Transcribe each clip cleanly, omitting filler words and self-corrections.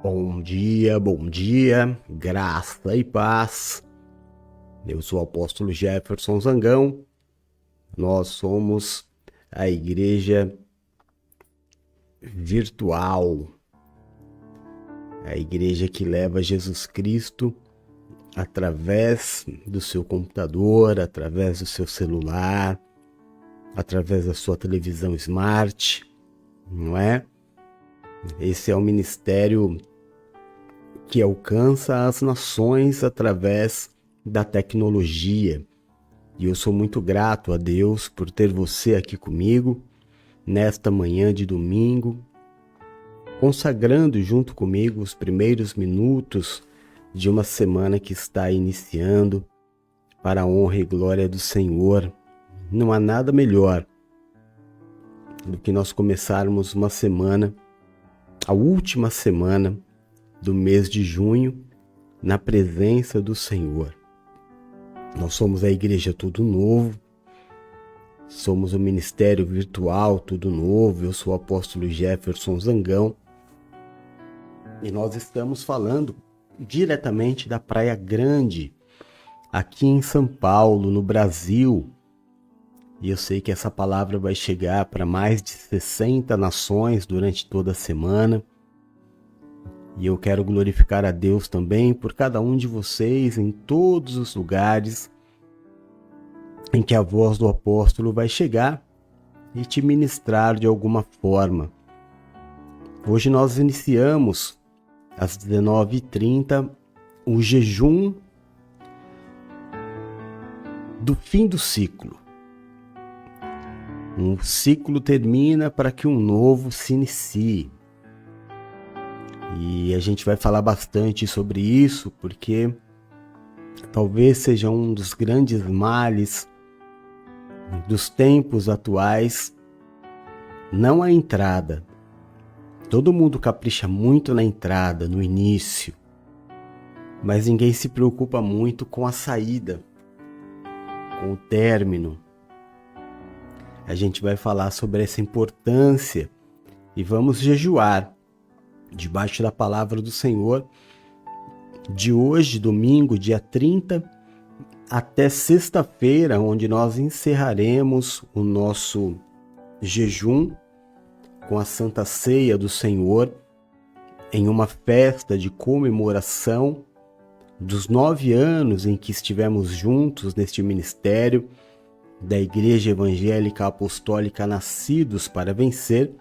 Bom dia, graça e paz. Eu sou o apóstolo Jefferson Zangão. Nós somos a igreja virtual, a igreja que leva Jesus Cristo através do seu computador, através do seu celular, através da sua televisão smart, não é? Esse é o ministério que alcança as nações através da tecnologia. E eu sou muito grato a Deus por ter você aqui comigo, nesta manhã de domingo, consagrando junto comigo os primeiros minutos de uma semana que está iniciando para a honra e glória do Senhor. Não há nada melhor do que nós começarmos uma semana, a última semana do mês de junho, na presença do Senhor. Nós somos a igreja Tudo Novo, somos o ministério virtual Tudo Novo. Eu sou o apóstolo Jefferson Zangão e nós estamos falando diretamente da Praia Grande, aqui em São Paulo, no Brasil. E eu sei que essa palavra vai chegar para mais de 60 nações durante toda a semana. E eu quero glorificar a Deus também por cada um de vocês em todos os lugares em que a voz do apóstolo vai chegar e te ministrar de alguma forma. Hoje nós iniciamos às 19h30 o jejum do fim do ciclo. Um ciclo termina para que um novo se inicie. E a gente vai falar bastante sobre isso, porque talvez seja um dos grandes males dos tempos atuais, não a entrada. Todo mundo capricha muito na entrada, no início, mas ninguém se preocupa muito com a saída, com o término. A gente vai falar sobre essa importância e vamos jejuar debaixo da palavra do Senhor, de hoje, domingo, dia 30, até sexta-feira, onde nós encerraremos o nosso jejum com a Santa Ceia do Senhor, em uma festa de comemoração dos 9 anos em que estivemos juntos neste ministério da Igreja Evangélica Apostólica Nascidos para Vencer,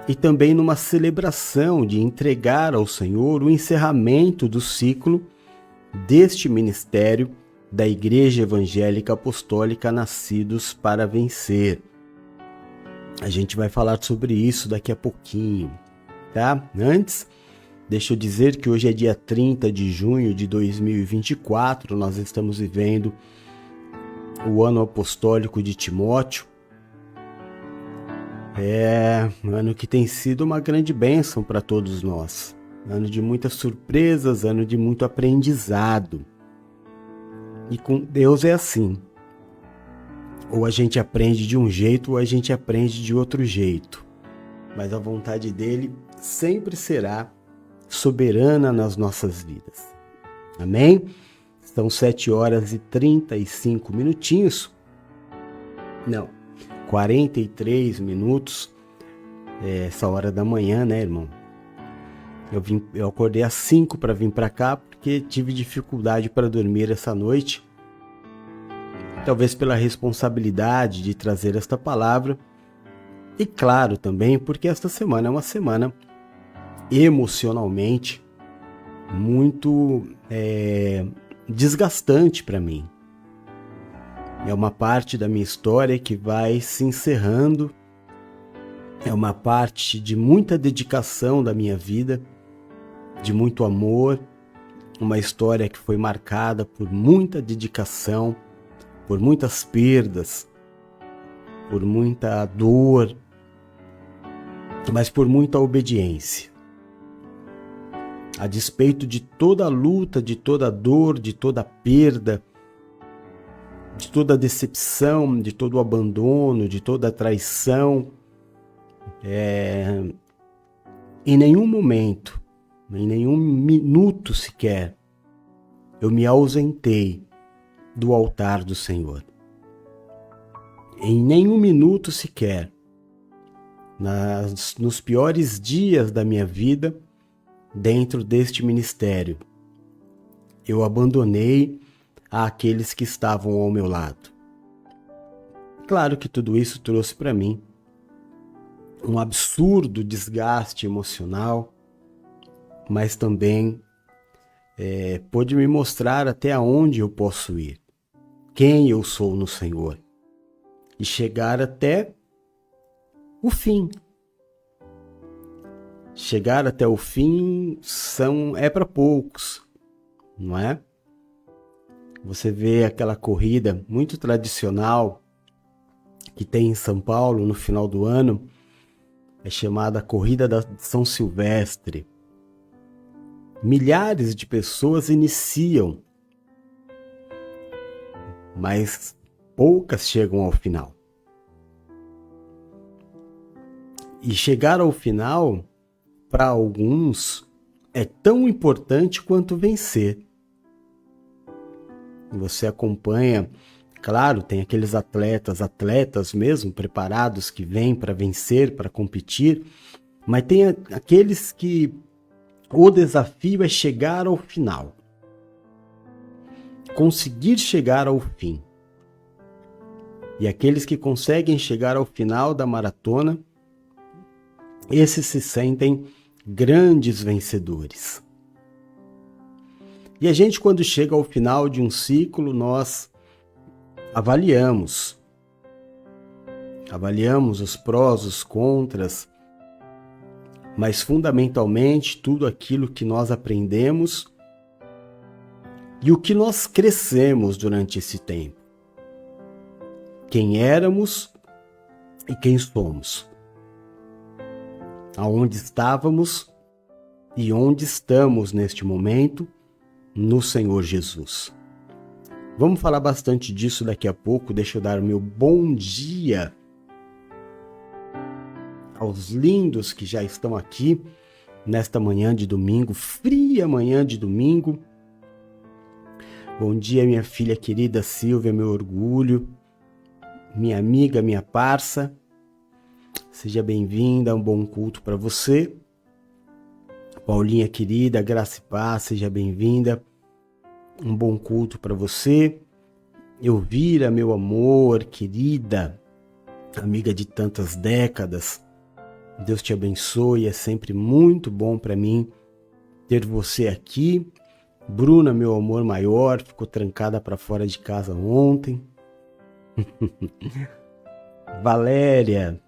e também numa celebração de entregar ao Senhor o encerramento do ciclo deste ministério da Igreja Evangélica Apostólica Nascidos para Vencer. A gente vai falar sobre isso daqui a pouquinho, tá? Antes, deixa eu dizer que hoje é dia 30 de junho de 2024, nós estamos vivendo o ano apostólico de Timóteo. É um ano que tem sido uma grande bênção para todos nós. Ano de muitas surpresas, ano de muito aprendizado. E com Deus é assim. Ou a gente aprende de um jeito, ou a gente aprende de outro jeito. Mas a vontade dele sempre será soberana nas nossas vidas. Amém? São 7h35 minutinhos. Não. 43 minutos, essa hora da manhã, né, irmão? Eu acordei às 5 para vir para cá, porque tive dificuldade para dormir essa noite. Talvez pela responsabilidade de trazer esta palavra. E claro, também porque esta semana é uma semana emocionalmente muito desgastante para mim. É uma parte da minha história que vai se encerrando. É uma parte de muita dedicação da minha vida, de muito amor. Uma história que foi marcada por muita dedicação, por muitas perdas, por muita dor, mas por muita obediência. A despeito de toda a luta, de toda a dor, de toda a perda, de toda a decepção, de todo o abandono, de toda a traição, em nenhum momento em nenhum minuto sequer, eu me ausentei do altar do Senhor. Em nenhum minuto sequer, nos piores dias da minha vida, dentro deste ministério, eu abandonei àqueles que estavam ao meu lado. Claro que tudo isso trouxe para mim um absurdo desgaste emocional, mas também pôde me mostrar até onde eu posso ir, quem eu sou no Senhor, e chegar até o fim. Chegar até o fim é para poucos, não é? Você vê aquela corrida muito tradicional que tem em São Paulo no final do ano, é chamada Corrida de São Silvestre. Milhares de pessoas iniciam, mas poucas chegam ao final. E chegar ao final, para alguns, é tão importante quanto vencer. Você acompanha, claro, tem aqueles atletas mesmo, preparados, que vêm para vencer, para competir, mas tem aqueles que o desafio é chegar ao final. Conseguir chegar ao fim. E aqueles que conseguem chegar ao final da maratona, esses se sentem grandes vencedores. E a gente, quando chega ao final de um ciclo, nós avaliamos os prós, os contras, mas fundamentalmente tudo aquilo que nós aprendemos e o que nós crescemos durante esse tempo. Quem éramos e quem somos. Aonde estávamos e onde estamos neste momento no Senhor Jesus. Vamos falar bastante disso daqui a pouco. Deixa eu dar o meu bom dia aos lindos que já estão aqui nesta manhã de domingo, fria manhã de domingo. Bom dia, minha filha querida Silvia, meu orgulho, minha amiga, minha parça. Seja bem-vinda, um bom culto para você. Paulinha querida, graça e paz, seja bem-vinda. Um bom culto para você. Elvira, meu amor, querida, amiga de tantas décadas. Deus te abençoe, é sempre muito bom para mim ter você aqui. Bruna, meu amor maior, ficou trancada para fora de casa ontem. Valéria,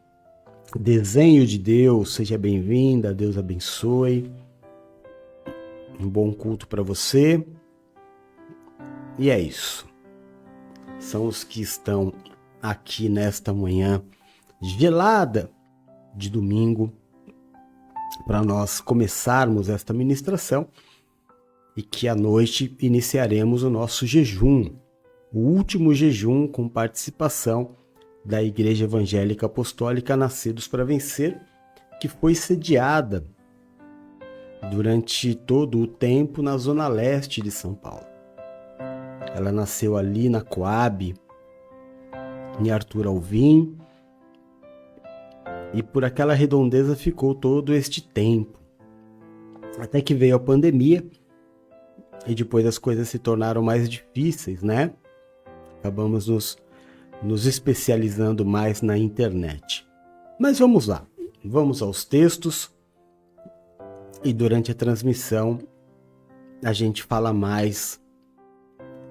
desenho de Deus, seja bem-vinda, Deus abençoe. Um bom culto para você. E é isso. São os que estão aqui nesta manhã gelada de domingo para nós começarmos esta ministração e que à noite iniciaremos o nosso jejum, o último jejum com participação da Igreja Evangélica Apostólica Nascidos para Vencer, que foi sediada durante todo o tempo na zona leste de São Paulo. Ela nasceu ali na Coab, em Arthur Alvim, e por aquela redondeza ficou todo este tempo. Até que veio a pandemia, e depois as coisas se tornaram mais difíceis, né? Acabamos nos especializando mais na internet. Mas vamos lá, vamos aos textos, e durante a transmissão a gente fala mais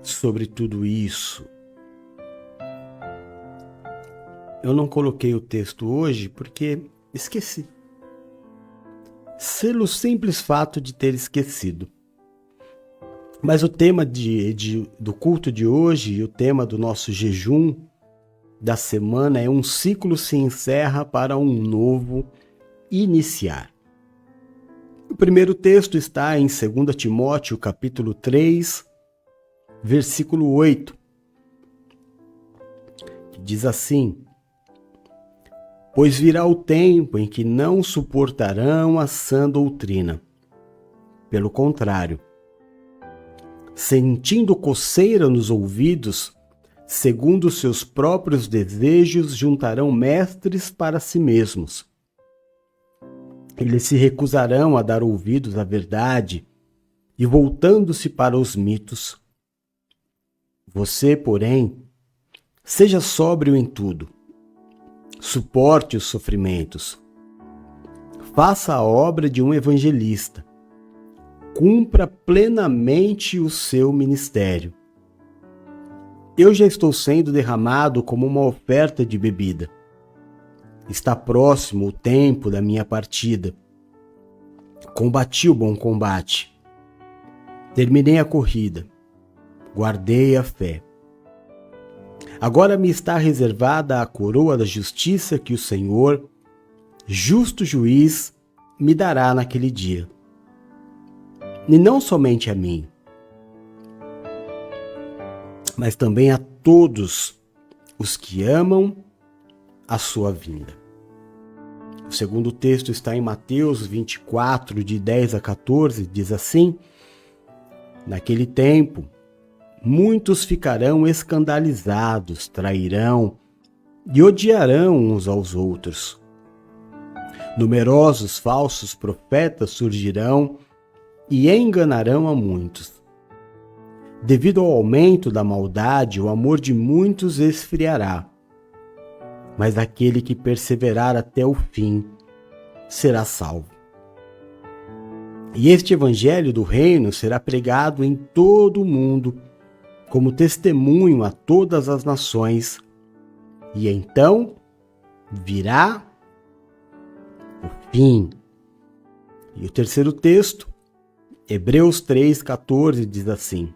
sobre tudo isso. Eu não coloquei o texto hoje porque esqueci. Pelo simples fato de ter esquecido. Mas o tema do culto de hoje e o tema do nosso jejum da semana é: um ciclo se encerra para um novo iniciar. O primeiro texto está em 2 Timóteo, capítulo 3, versículo 8, que diz assim: pois virá o tempo em que não suportarão a sã doutrina, Pelo contrário, sentindo coceira nos ouvidos, segundo seus próprios desejos, juntarão mestres para si mesmos. Eles se recusarão a dar ouvidos à verdade e voltando-se para os mitos. Você, porém, seja sóbrio em tudo. Suporte os sofrimentos. Faça a obra de um evangelista. Cumpra plenamente o seu ministério. Eu já estou sendo derramado como uma oferta de bebida. Está próximo o tempo da minha partida. Combati o bom combate. Terminei a corrida. Guardei a fé. Agora me está reservada a coroa da justiça que o Senhor, justo juiz, me dará naquele dia. E não somente a mim, mas também a todos os que amam a sua vinda. O segundo texto está em Mateus 24, de 10 a 14, diz assim: Naquele tempo, muitos ficarão escandalizados, trairão e odiarão uns aos outros. Numerosos falsos profetas surgirão e enganarão a muitos. Devido ao aumento da maldade, o amor de muitos esfriará. Mas aquele que perseverar até o fim será salvo. E este evangelho do reino será pregado em todo o mundo, como testemunho a todas as nações, e então virá o fim. E o terceiro texto, Hebreus 3,14, diz assim: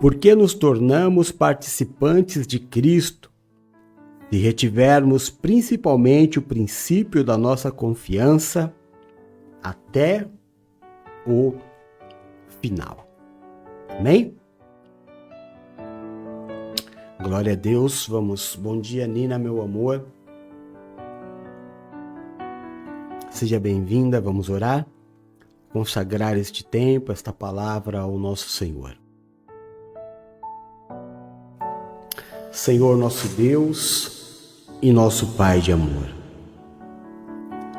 Porque nos tornamos participantes de Cristo, se retivermos principalmente o princípio da nossa confiança até o final. Amém? Glória a Deus. Vamos. Bom dia, Nina, meu amor. Seja bem-vinda. Vamos orar. Consagrar este tempo, esta palavra ao nosso Senhor. Senhor, nosso Deus e nosso Pai de amor,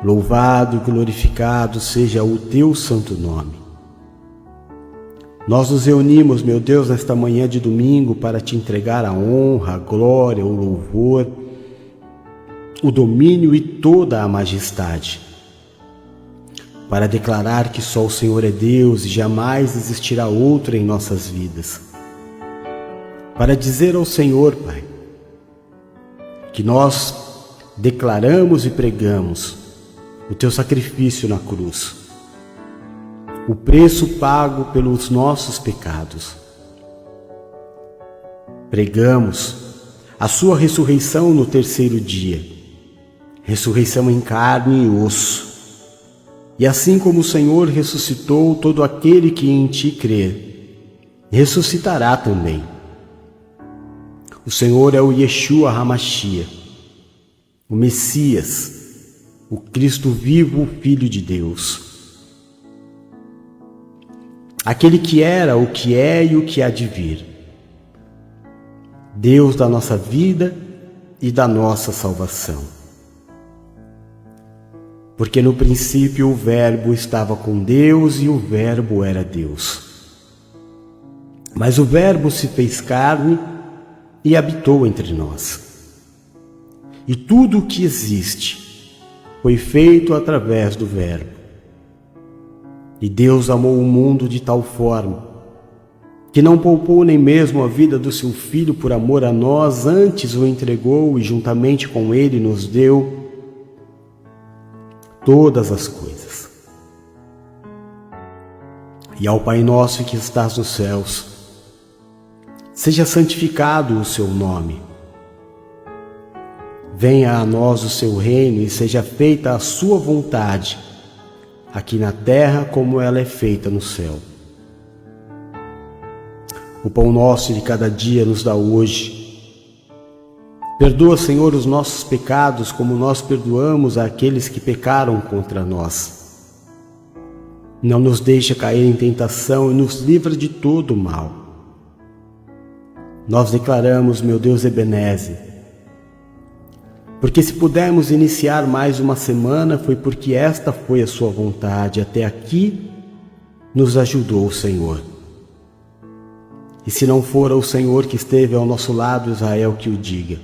louvado e glorificado seja o teu santo nome. Nós nos reunimos, meu Deus, nesta manhã de domingo para te entregar a honra, a glória, o louvor, o domínio e toda a majestade, para declarar que só o Senhor é Deus e jamais existirá outro em nossas vidas. Para dizer ao Senhor, Pai, que nós declaramos e pregamos o teu sacrifício na cruz, o preço pago pelos nossos pecados. Pregamos a sua ressurreição no terceiro dia, ressurreição em carne e osso. E assim como o Senhor ressuscitou, todo aquele que em ti crer, ressuscitará também. O Senhor é o Yeshua HaMashiach, o Messias, o Cristo vivo, o Filho de Deus. Aquele que era, o que é e o que há de vir. Deus da nossa vida e da nossa salvação. Porque no princípio o Verbo estava com Deus e o Verbo era Deus. Mas o Verbo se fez carne e habitou entre nós. E tudo o que existe foi feito através do Verbo. E Deus amou o mundo de tal forma que não poupou nem mesmo a vida do seu Filho por amor a nós, antes o entregou e juntamente com ele nos deu todas as coisas. E ao Pai nosso que estás nos céus, seja santificado o seu nome. Venha a nós o seu reino e seja feita a sua vontade, aqui na terra como ela é feita no céu. O pão nosso de cada dia nos dá hoje. Perdoa, Senhor, os nossos pecados como nós perdoamos àqueles que pecaram contra nós. Não nos deixa cair em tentação e nos livra de todo o mal. Nós declaramos, meu Deus Ebenezer, porque se pudermos iniciar mais uma semana, foi porque esta foi a sua vontade. Até aqui nos ajudou o Senhor. E se não for o Senhor que esteve ao nosso lado, Israel que o diga.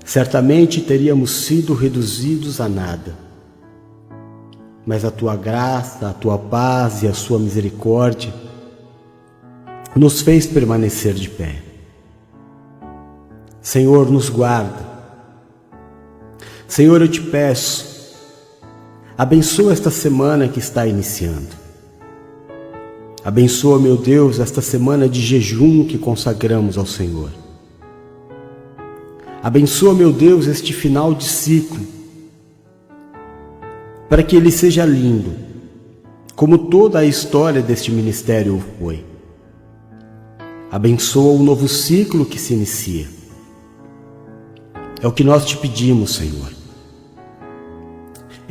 Certamente teríamos sido reduzidos a nada. Mas a tua graça, a tua paz e a sua misericórdia nos fez permanecer de pé. Senhor, nos guarda. Senhor, eu te peço, abençoa esta semana que está iniciando. Abençoa, meu Deus, esta semana de jejum que consagramos ao Senhor. Abençoa, meu Deus, este final de ciclo, para que ele seja lindo, como toda a história deste ministério o foi. Abençoa o novo ciclo que se inicia. É o que nós te pedimos, Senhor.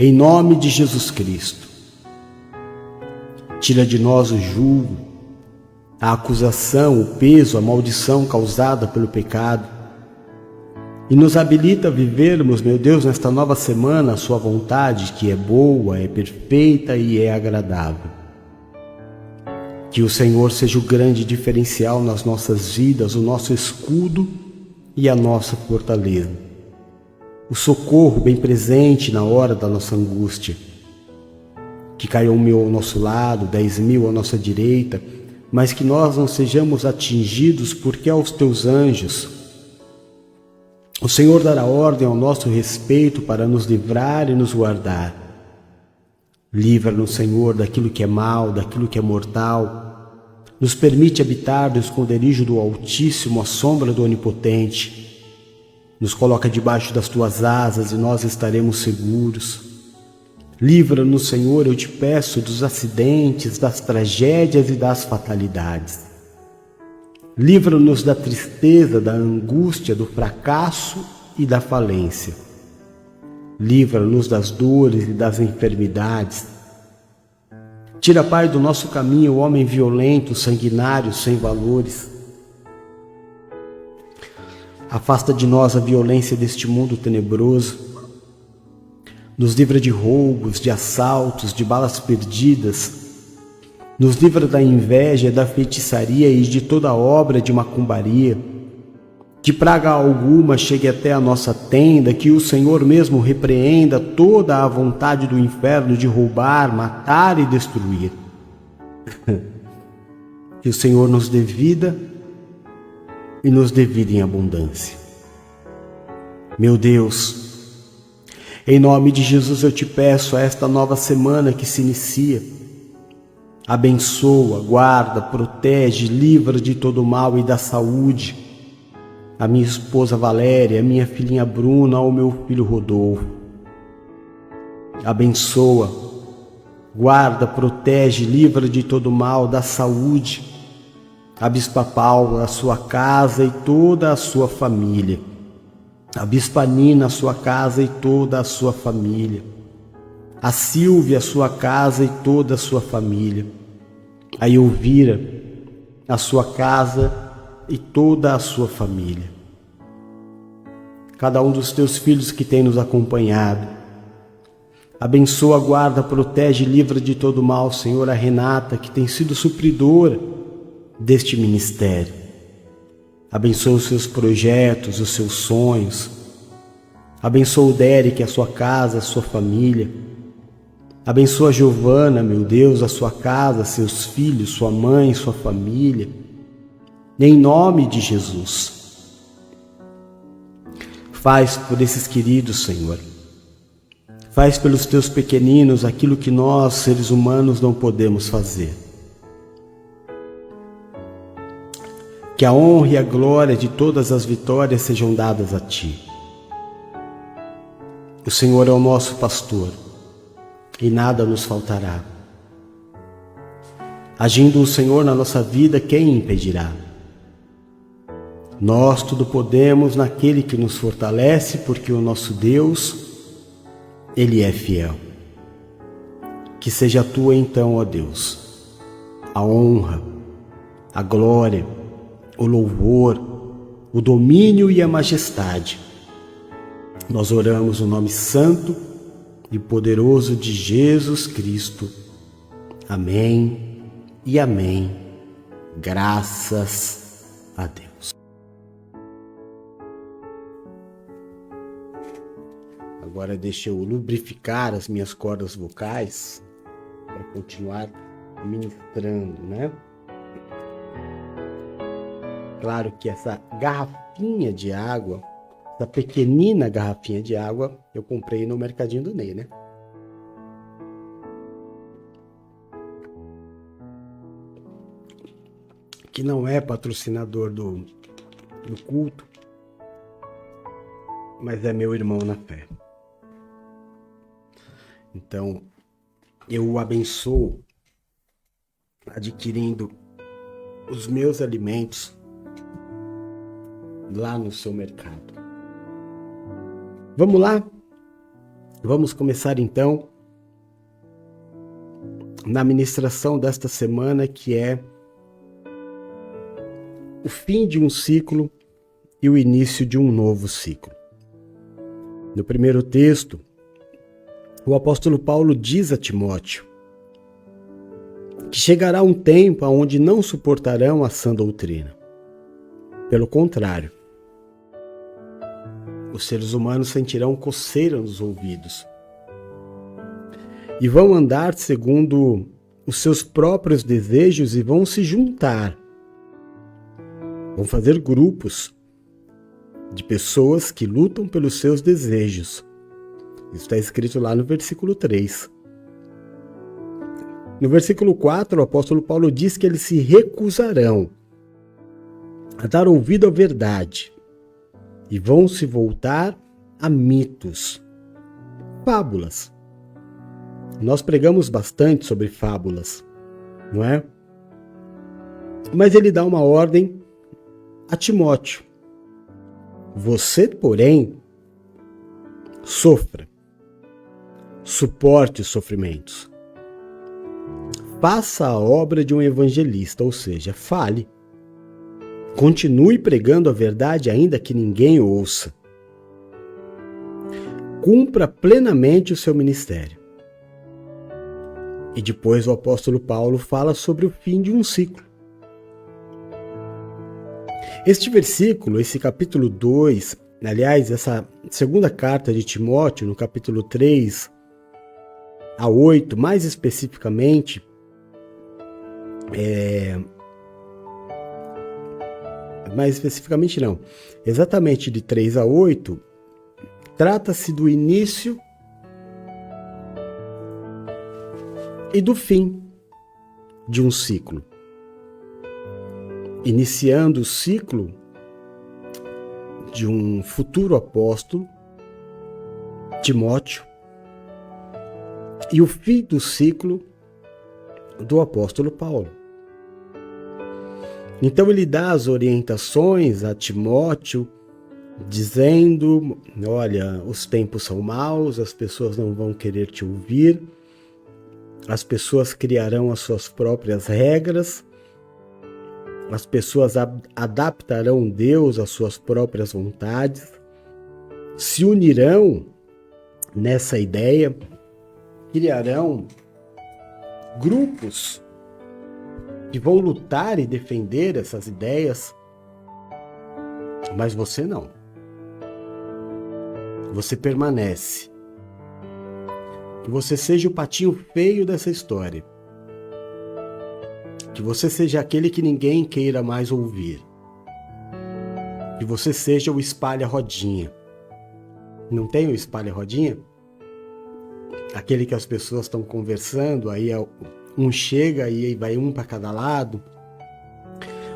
Em nome de Jesus Cristo, tira de nós o julgo, a acusação, o peso, a maldição causada pelo pecado e nos habilita a vivermos, meu Deus, nesta nova semana a sua vontade, que é boa, é perfeita e é agradável. Que o Senhor seja o grande diferencial nas nossas vidas, o nosso escudo e a nossa fortaleza. O socorro bem presente na hora da nossa angústia. Que caiam 1.000 ao nosso lado, 10.000 à nossa direita, mas que nós não sejamos atingidos, porque aos teus anjos o Senhor dará ordem ao nosso respeito para nos livrar e nos guardar. Livra-nos, Senhor, daquilo que é mal, daquilo que é mortal. Nos permite habitar no esconderijo do Altíssimo, à sombra do Onipotente. Nos coloca debaixo das tuas asas e nós estaremos seguros. Livra-nos, Senhor, eu te peço, dos acidentes, das tragédias e das fatalidades. Livra-nos da tristeza, da angústia, do fracasso e da falência. Livra-nos das dores e das enfermidades. Tira, Pai, do nosso caminho o homem violento, sanguinário, sem valores. Afasta de nós a violência deste mundo tenebroso. Nos livra de roubos, de assaltos, de balas perdidas. Nos livra da inveja, da feitiçaria e de toda obra de macumbaria. Que praga alguma chegue até a nossa tenda, que o Senhor mesmo repreenda toda a vontade do inferno de roubar, matar e destruir. Que o Senhor nos dê vida e nos dê vida em abundância. Meu Deus, em nome de Jesus eu te peço a esta nova semana que se inicia. Abençoa, guarda, protege, livra de todo mal e da saúde a minha esposa Valéria, a minha filhinha Bruna, ao meu filho Rodolfo. Abençoa, guarda, protege, livra de todo mal, da saúde a Bispa Paula, a sua casa e toda a sua família. A Bispa Nina, a sua casa e toda a sua família. A Silvia, a sua casa e toda a sua família. A Elvira, a sua casa e toda a sua família. Cada um dos teus filhos que tem nos acompanhado. Abençoa, guarda, protege e livra de todo mal, Senhor, a Renata, que tem sido supridora deste ministério. Abençoa os seus projetos, os seus sonhos. Abençoa o Derek, a sua casa, a sua família. Abençoa a Giovana, meu Deus, a sua casa, seus filhos, sua mãe, sua família. Em nome de Jesus. Faz por esses queridos, Senhor. Faz pelos teus pequeninos aquilo que nós, seres humanos, não podemos fazer. Que a honra e a glória de todas as vitórias sejam dadas a Ti. O Senhor é o nosso pastor e nada nos faltará. Agindo o Senhor na nossa vida, quem impedirá? Nós tudo podemos naquele que nos fortalece, porque o nosso Deus, Ele é fiel. Que seja tua então, ó Deus, a honra, a glória, o louvor, o domínio e a majestade. Nós oramos no nome santo e poderoso de Jesus Cristo. Amém e amém. Graças a Deus. Agora deixa eu lubrificar as minhas cordas vocais para continuar ministrando, né? Claro que essa garrafinha de água, essa pequenina garrafinha de água, eu comprei no Mercadinho do Ney, né? Que não é patrocinador do culto, mas é meu irmão na fé. Então, eu o abençoo adquirindo os meus alimentos lá no seu mercado. Vamos lá? Vamos começar então na ministração desta semana, que é o fim de um ciclo e o início de um novo ciclo. No primeiro texto, o apóstolo Paulo diz a Timóteo que chegará um tempo onde não suportarão a sã doutrina. Pelo contrário, os seres humanos sentirão coceira nos ouvidos e vão andar segundo os seus próprios desejos e vão se juntar. Vão fazer grupos de pessoas que lutam pelos seus desejos. Isso está escrito lá no versículo 3. No versículo 4, o apóstolo Paulo diz que eles se recusarão a dar ouvido à verdade e vão se voltar a mitos, fábulas. Nós pregamos bastante sobre fábulas, não é? Mas ele dá uma ordem a Timóteo. Você, porém, sofra, suporte os sofrimentos. Faça a obra de um evangelista, ou seja, fale. Continue pregando a verdade ainda que ninguém ouça. Cumpra plenamente o seu ministério. E depois o apóstolo Paulo fala sobre o fim de um ciclo. Este versículo, esse capítulo 2, aliás, essa segunda carta de Timóteo, no capítulo 3 a 8, mais especificamente, exatamente de 3 a 8, trata-se do início e do fim de um ciclo. Iniciando o ciclo de um futuro apóstolo, Timóteo, e o fim do ciclo do apóstolo Paulo. Então ele dá as orientações a Timóteo, dizendo: olha, os tempos são maus, as pessoas não vão querer te ouvir, as pessoas criarão as suas próprias regras, as pessoas adaptarão Deus às suas próprias vontades, se unirão nessa ideia, criarão grupos que vão lutar e defender essas ideias, mas você não. Você permanece. Que você seja o patinho feio dessa história. Que você seja aquele que ninguém queira mais ouvir. Que você seja o espalha-rodinha. Não tem o espalha-rodinha? Aquele que as pessoas estão conversando, aí um chega e aí vai um para cada lado.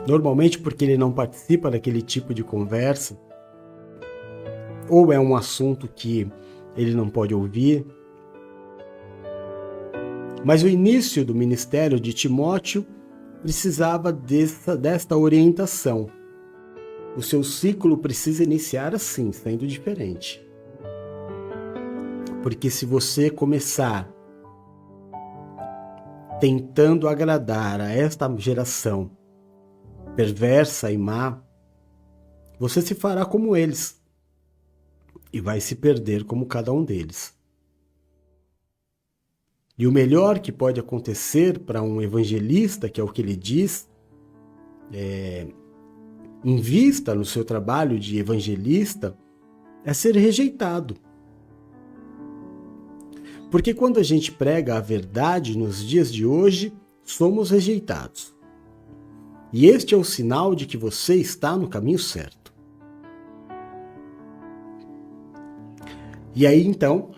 Normalmente porque ele não participa daquele tipo de conversa. Ou é um assunto que ele não pode ouvir. Mas o início do ministério de Timóteo precisava desta orientação. O seu ciclo precisa iniciar assim, sendo diferente. Porque se você começar tentando agradar a esta geração perversa e má, você se fará como eles e vai se perder como cada um deles. E o melhor que pode acontecer para um evangelista, que é o que ele diz, invista no seu trabalho de evangelista, é ser rejeitado. Porque quando a gente prega a verdade nos dias de hoje, somos rejeitados. E este é o sinal de que você está no caminho certo. E aí então,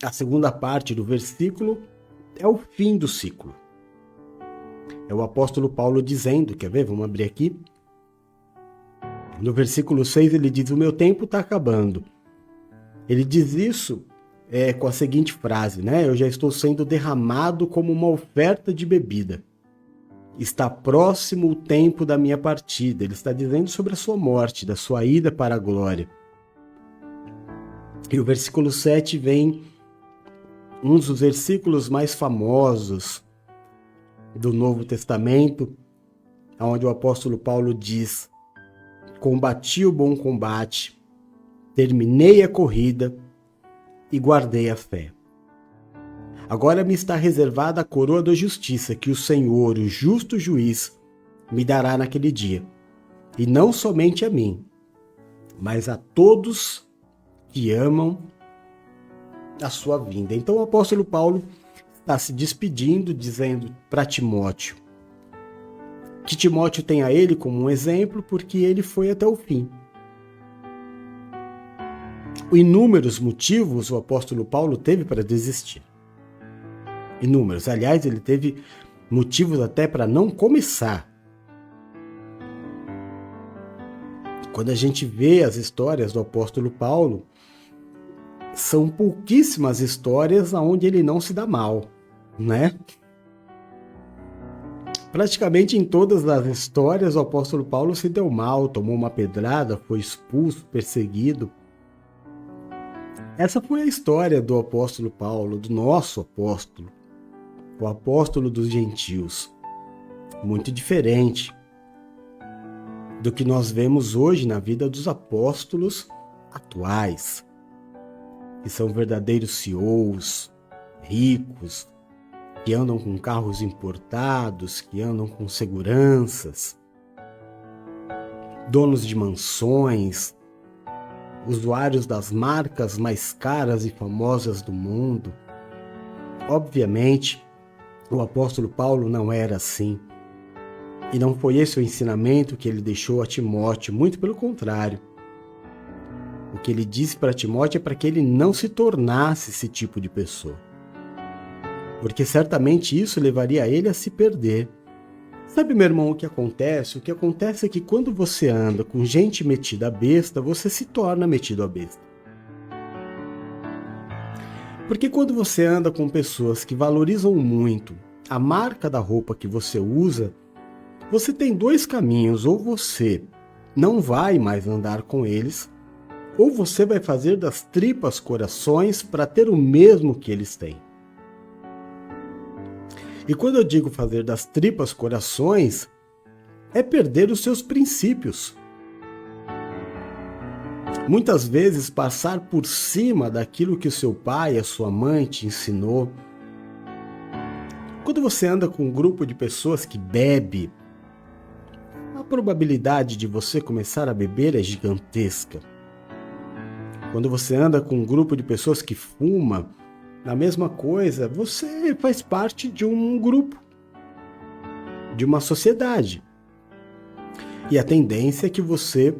a segunda parte do versículo é o fim do ciclo. É o apóstolo Paulo dizendo, quer ver? Vamos abrir aqui. No versículo 6 ele diz, o meu tempo está acabando. Ele diz isso com a seguinte frase, né? Eu já estou sendo derramado como uma oferta de bebida. Está próximo o tempo da minha partida. Ele está dizendo sobre a sua morte, da sua ida para a glória. E o versículo 7 vem um dos versículos mais famosos do Novo Testamento, onde o apóstolo Paulo diz, combati o bom combate, terminei a corrida e guardei a fé. Agora me está reservada a coroa da justiça que o Senhor, o justo juiz, me dará naquele dia. E não somente a mim, mas a todos que amam a sua vinda. Então o apóstolo Paulo está se despedindo, dizendo para Timóteo que Timóteo tenha ele como um exemplo, porque ele foi até o fim. Inúmeros motivos o apóstolo Paulo teve para desistir. Inúmeros. Aliás, ele teve motivos até para não começar. Quando a gente vê as histórias do apóstolo Paulo, são pouquíssimas histórias onde ele não se dá mal, né? Praticamente em todas as histórias o apóstolo Paulo se deu mal, tomou uma pedrada, foi expulso, perseguido. Essa foi a história do apóstolo Paulo, do nosso apóstolo, o apóstolo dos gentios. Muito diferente do que nós vemos hoje na vida dos apóstolos atuais, que são verdadeiros CEOs, ricos, que andam com carros importados, que andam com seguranças, donos de mansões, usuários das marcas mais caras e famosas do mundo. Obviamente, o apóstolo Paulo não era assim. E não foi esse o ensinamento que ele deixou a Timóteo, muito pelo contrário. O que ele disse para Timóteo é para que ele não se tornasse esse tipo de pessoa. Porque certamente isso levaria ele a se perder. Sabe, meu irmão, o que acontece? O que acontece é que quando você anda com gente metida a besta, você se torna metido a besta. Porque quando você anda com pessoas que valorizam muito a marca da roupa que você usa, você tem dois caminhos: ou você não vai mais andar com eles, ou você vai fazer das tripas corações para ter o mesmo que eles têm. E quando eu digo fazer das tripas corações, é perder os seus princípios. Muitas vezes passar por cima daquilo que o seu pai, a sua mãe te ensinou. Quando você anda com um grupo de pessoas que bebe, a probabilidade de você começar a beber é gigantesca. Quando você anda com um grupo de pessoas que fuma, a mesma coisa, você faz parte de um grupo, de uma sociedade. E a tendência é que você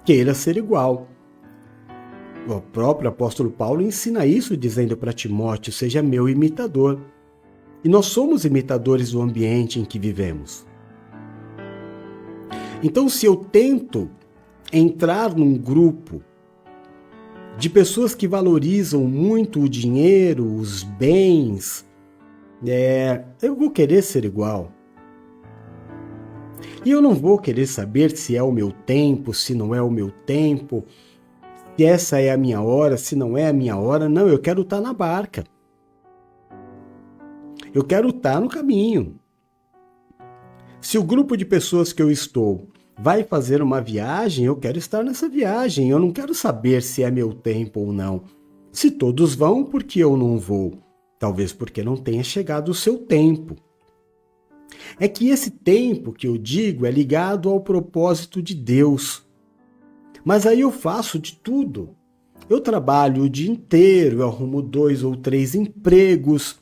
queira ser igual. O próprio apóstolo Paulo ensina isso, dizendo para Timóteo: seja meu imitador. E nós somos imitadores do ambiente em que vivemos. Então, se eu tento entrar num grupo de pessoas que valorizam muito o dinheiro, os bens, eu vou querer ser igual. E eu não vou querer saber se é o meu tempo, se não é o meu tempo, se essa é a minha hora, se não é a minha hora. Não, eu quero estar na barca. Eu quero estar no caminho. Se o grupo de pessoas que eu estou vai fazer uma viagem, eu quero estar nessa viagem. Eu não quero saber se é meu tempo ou não. Se todos vão, por que eu não vou? Talvez porque não tenha chegado o seu tempo. É que esse tempo que eu digo é ligado ao propósito de Deus. Mas aí eu faço de tudo. Eu trabalho o dia inteiro, eu arrumo 2 ou 3 empregos,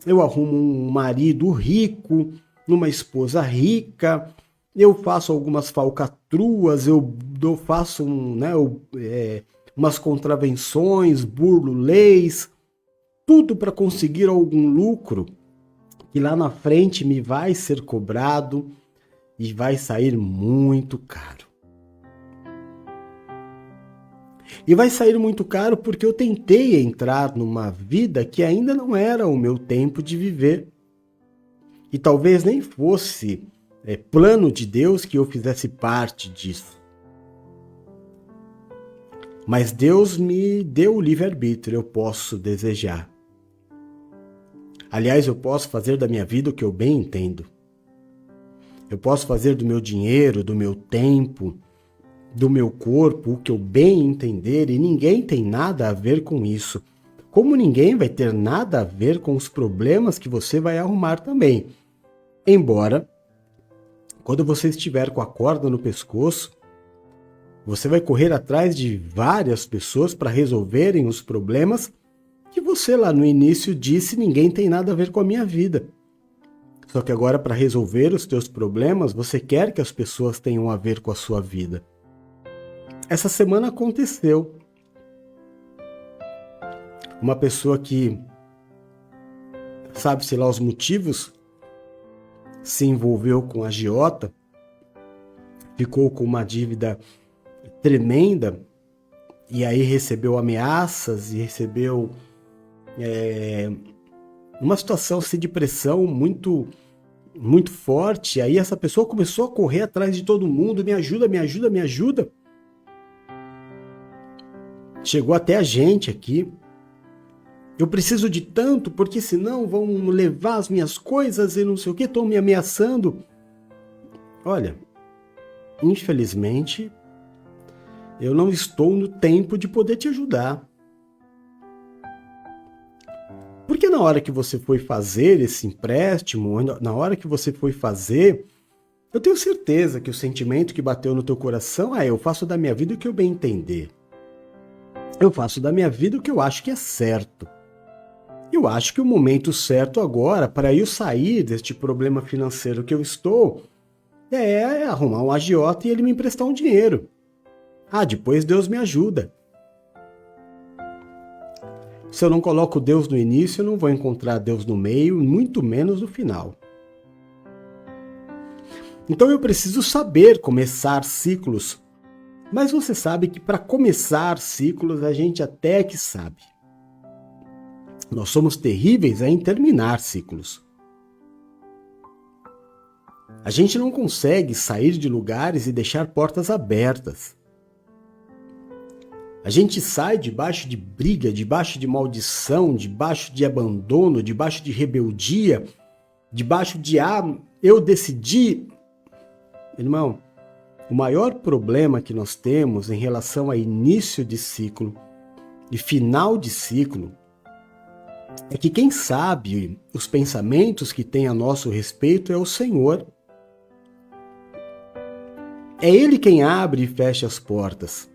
eu arrumo um marido rico, uma esposa rica, eu faço algumas falcatruas, eu faço umas contravenções, burlo leis, tudo para conseguir algum lucro que lá na frente me vai ser cobrado e vai sair muito caro. E vai sair muito caro porque eu tentei entrar numa vida que ainda não era o meu tempo de viver. E talvez nem fosse plano de Deus que eu fizesse parte disso. Mas Deus me deu o livre-arbítrio, eu posso desejar. Aliás, eu posso fazer da minha vida o que eu bem entendo. Eu posso fazer do meu dinheiro, do meu tempo, do meu corpo o que eu bem entender e ninguém tem nada a ver com isso. Como ninguém vai ter nada a ver com os problemas que você vai arrumar também. Embora, quando você estiver com a corda no pescoço, você vai correr atrás de várias pessoas para resolverem os problemas que você lá no início disse ninguém tem nada a ver com a minha vida. Só que agora para resolver os teus problemas, você quer que as pessoas tenham a ver com a sua vida. Essa semana aconteceu. Uma pessoa que, sabe-se lá os motivos, se envolveu com agiota, ficou com uma dívida tremenda e aí recebeu ameaças e recebeu uma situação assim, de pressão muito, muito forte. Aí essa pessoa começou a correr atrás de todo mundo, me ajuda, me ajuda, me ajuda. Chegou até a gente aqui. Eu preciso de tanto, porque senão vão levar as minhas coisas e não sei o que, estão me ameaçando. Olha, infelizmente, eu não estou no tempo de poder te ajudar. Porque na hora que você foi fazer esse empréstimo, na hora que você foi fazer, eu tenho certeza que o sentimento que bateu no teu coração é: eu faço da minha vida o que eu bem entender. Eu faço da minha vida o que eu acho que é certo. Eu acho que o momento certo agora para eu sair deste problema financeiro que eu estou é arrumar um agiota e ele me emprestar um dinheiro. Ah, depois Deus me ajuda. Se eu não coloco Deus no início, eu não vou encontrar Deus no meio, muito menos no final. Então eu preciso saber começar ciclos. Mas você sabe que para começar ciclos a gente até que sabe. Nós somos terríveis em terminar ciclos. A gente não consegue sair de lugares e deixar portas abertas. A gente sai debaixo de briga, debaixo de maldição, debaixo de abandono, debaixo de rebeldia, debaixo de eu decidi. Irmão, o maior problema que nós temos em relação a início de ciclo e final de ciclo é que quem sabe os pensamentos que tem a nosso respeito é o Senhor. É Ele quem abre e fecha as portas.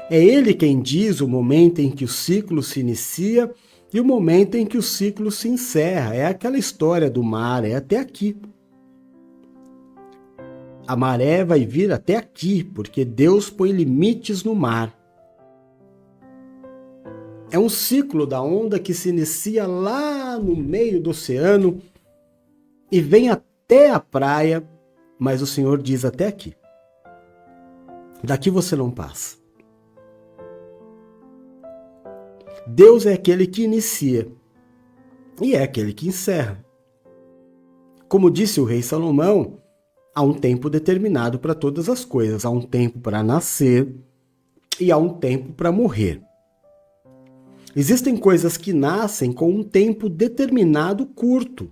É Ele quem diz o momento em que o ciclo se inicia e o momento em que o ciclo se encerra. É aquela história do mar, é até aqui. A maré vai vir até aqui, porque Deus põe limites no mar. É um ciclo da onda que se inicia lá no meio do oceano e vem até a praia, mas o Senhor diz até aqui. Daqui você não passa. Deus é aquele que inicia e é aquele que encerra. Como disse o rei Salomão, há um tempo determinado para todas as coisas. Há um tempo para nascer e há um tempo para morrer. Existem coisas que nascem com um tempo determinado curto.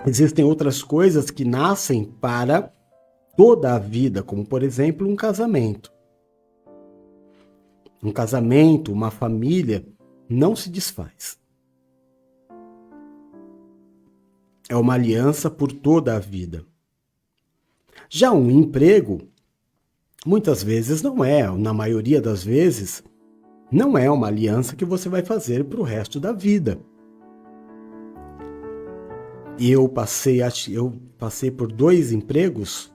Existem outras coisas que nascem para toda a vida, como, por exemplo, um casamento. Um casamento, uma família, não se desfaz. É uma aliança por toda a vida. Já um emprego, muitas vezes não é, na maioria das vezes, não é uma aliança que você vai fazer para o resto da vida. Eu passei por 2 empregos.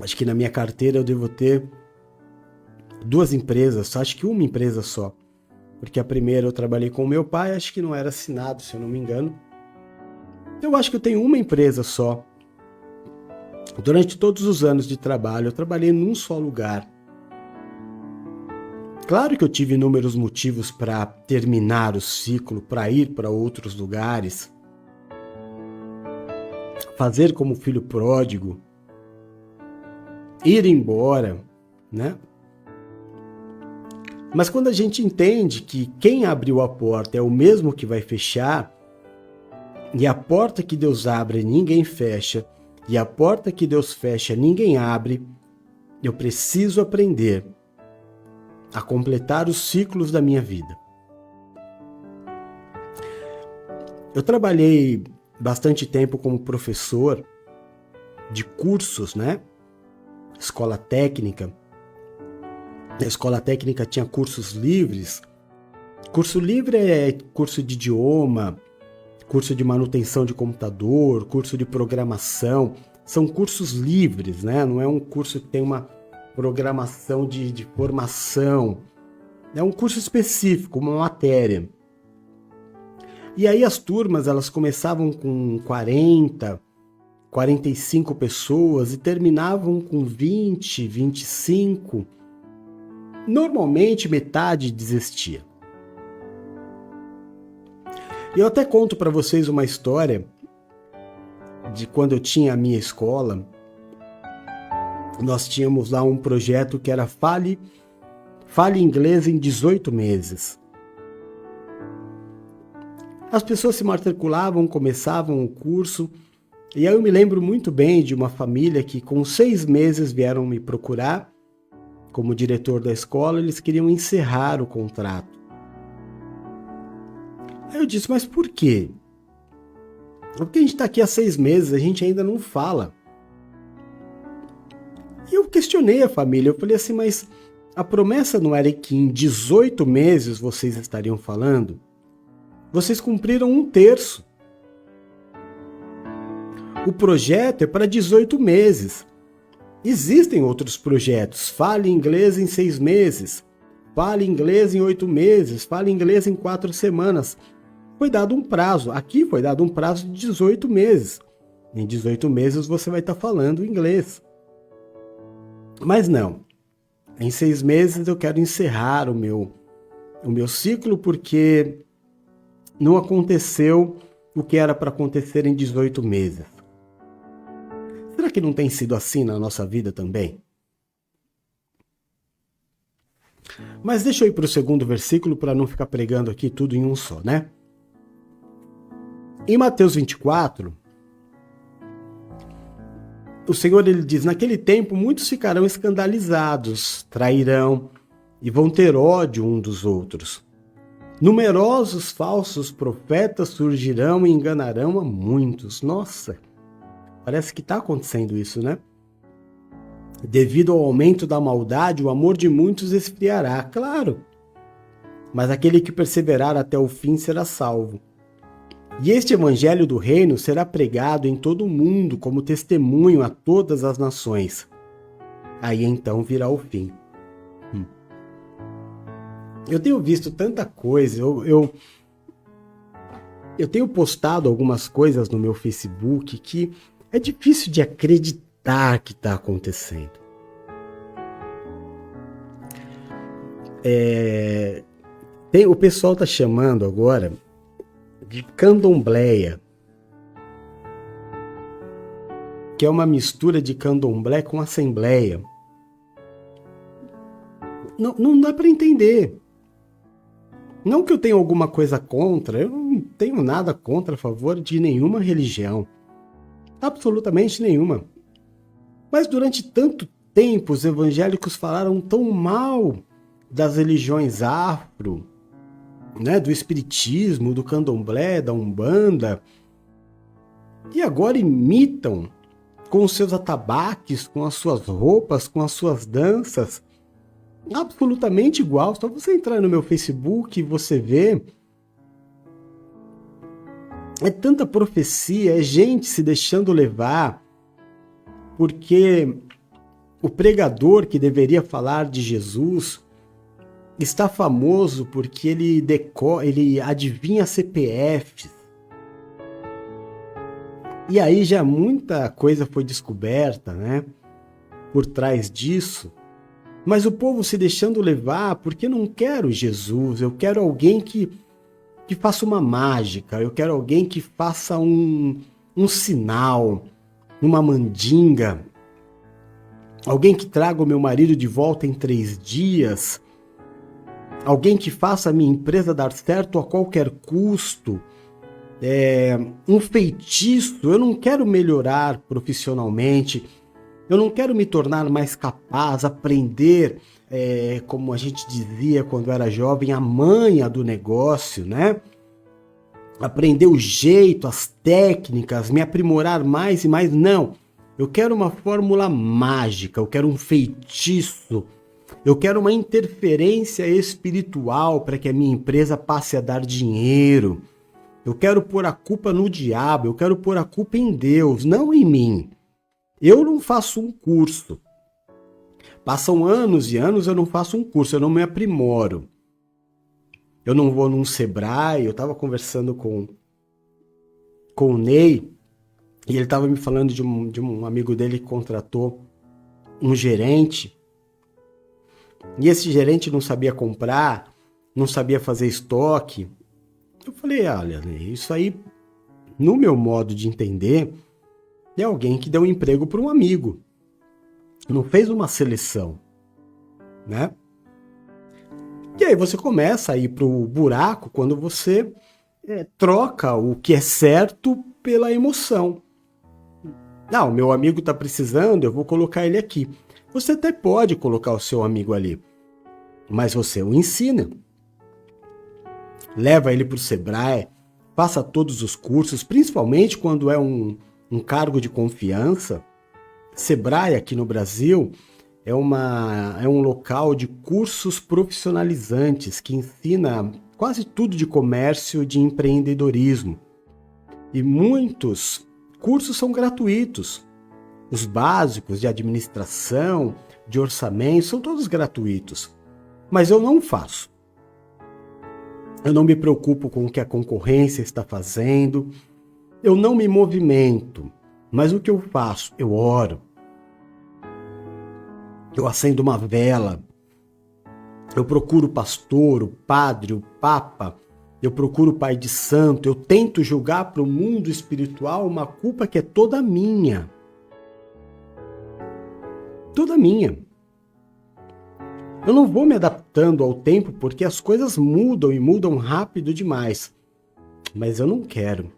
Acho que na minha carteira eu devo ter 2 empresas, acho que uma empresa só. Porque a primeira eu trabalhei com o meu pai, acho que não era assinado, se eu não me engano. Eu acho que eu tenho uma empresa só. Durante todos os anos de trabalho, eu trabalhei num só lugar. Claro que eu tive inúmeros motivos para terminar o ciclo, para ir para outros lugares, fazer como filho pródigo, ir embora, né? Mas quando a gente entende que quem abriu a porta é o mesmo que vai fechar, e a porta que Deus abre ninguém fecha, e a porta que Deus fecha ninguém abre, eu preciso aprender a completar os ciclos da minha vida. Eu trabalhei bastante tempo como professor de cursos, né? Escola técnica. A escola técnica tinha cursos livres. Curso livre é curso de idioma, curso de manutenção de computador, curso de programação. São cursos livres, né? Não é um curso que tem uma programação de formação. É um curso específico, uma matéria. E aí as turmas, elas começavam com 40, 45 pessoas e terminavam com 20, 25. Normalmente metade desistia. E eu até conto para vocês uma história de quando eu tinha a minha escola. Nós tínhamos lá um projeto que era Fale Inglês em 18 meses. As pessoas se matriculavam, começavam o curso, e aí eu me lembro muito bem de uma família que com 6 meses vieram me procurar como diretor da escola. Eles queriam encerrar o contrato. Aí eu disse, mas por quê? Porque a gente está aqui há 6 meses, a gente ainda não fala. E eu questionei a família, eu falei assim, mas a promessa não era que em 18 meses vocês estariam falando? Vocês cumpriram 1/3. O projeto é para 18 meses. Existem outros projetos. Fale inglês em 6 meses. Fale inglês em 8 meses. Fale inglês em 4 semanas. Foi dado um prazo. Aqui foi dado um prazo de 18 meses. Em 18 meses você vai estar falando inglês. Mas não. Em 6 meses eu quero encerrar o meu ciclo porque não aconteceu o que era para acontecer em 18 meses. Será que não tem sido assim na nossa vida também? Mas deixa eu ir para o segundo versículo para não ficar pregando aqui tudo em um só, né? Em Mateus 24, o Senhor ele diz, naquele tempo muitos ficarão escandalizados, trairão e vão ter ódio um dos outros. Numerosos falsos profetas surgirão e enganarão a muitos. Nossa, parece que está acontecendo isso, né? Devido ao aumento da maldade, o amor de muitos esfriará, claro. Mas aquele que perseverar até o fim será salvo. E este evangelho do reino será pregado em todo o mundo como testemunho a todas as nações. Aí então virá o fim. Eu tenho visto tanta coisa, eu tenho postado algumas coisas no meu Facebook que é difícil de acreditar que está acontecendo. O pessoal está chamando agora de candomblé, que é uma mistura de candomblé com assembleia. não dá para entender. Não que eu tenha alguma coisa contra, eu não tenho nada contra a favor de nenhuma religião. Absolutamente nenhuma. Mas durante tanto tempo os evangélicos falaram tão mal das religiões afro, né, do espiritismo, do candomblé, da umbanda, e agora imitam com os seus atabaques, com as suas roupas, com as suas danças, absolutamente igual. Só você entrar no meu Facebook e você vê. É tanta profecia, é gente se deixando levar, porque o pregador que deveria falar de Jesus está famoso porque ele adivinha CPFs. E aí já muita coisa foi descoberta, né, por trás disso. Mas o povo se deixando levar, porque não quero Jesus, eu quero alguém que faça uma mágica, eu quero alguém que faça um sinal, uma mandinga, alguém que traga o meu marido de volta em 3 dias, alguém que faça a minha empresa dar certo a qualquer custo, um feitiço. Eu não quero melhorar profissionalmente, eu não quero me tornar mais capaz, aprender, como a gente dizia quando era jovem, a manha do negócio, né? Aprender o jeito, as técnicas, me aprimorar mais e mais. Não, eu quero uma fórmula mágica, eu quero um feitiço, eu quero uma interferência espiritual para que a minha empresa passe a dar dinheiro. Eu quero pôr a culpa no diabo, eu quero pôr a culpa em Deus, não em mim. Eu não faço um curso. Passam anos e anos, eu não faço um curso, eu não me aprimoro. Eu não vou num Sebrae. Eu estava conversando com o Ney, e ele estava me falando de um amigo dele que contratou um gerente, e esse gerente não sabia comprar, não sabia fazer estoque. Eu falei, olha, isso aí, no meu modo de entender, é alguém que deu um emprego para um amigo. Não fez uma seleção, né? E aí você começa a ir pro buraco quando você troca o que é certo pela emoção. Não, meu amigo está precisando, eu vou colocar ele aqui. Você até pode colocar o seu amigo ali, mas você o ensina. Leva ele para o Sebrae, passa todos os cursos, principalmente quando é um cargo de confiança. Sebrae aqui no Brasil é um local de cursos profissionalizantes que ensina quase tudo de comércio, de empreendedorismo. E muitos cursos são gratuitos. Os básicos de administração, de orçamento, são todos gratuitos. Mas eu não faço. Eu não me preocupo com o que a concorrência está fazendo. Eu não me movimento. Mas o que eu faço? Eu oro. Eu acendo uma vela. Eu procuro o pastor, o padre, o papa. Eu procuro o pai de santo. Eu tento julgar para o mundo espiritual uma culpa que é toda minha. Toda minha. Eu não vou me adaptando ao tempo porque as coisas mudam e mudam rápido demais. Mas eu não quero.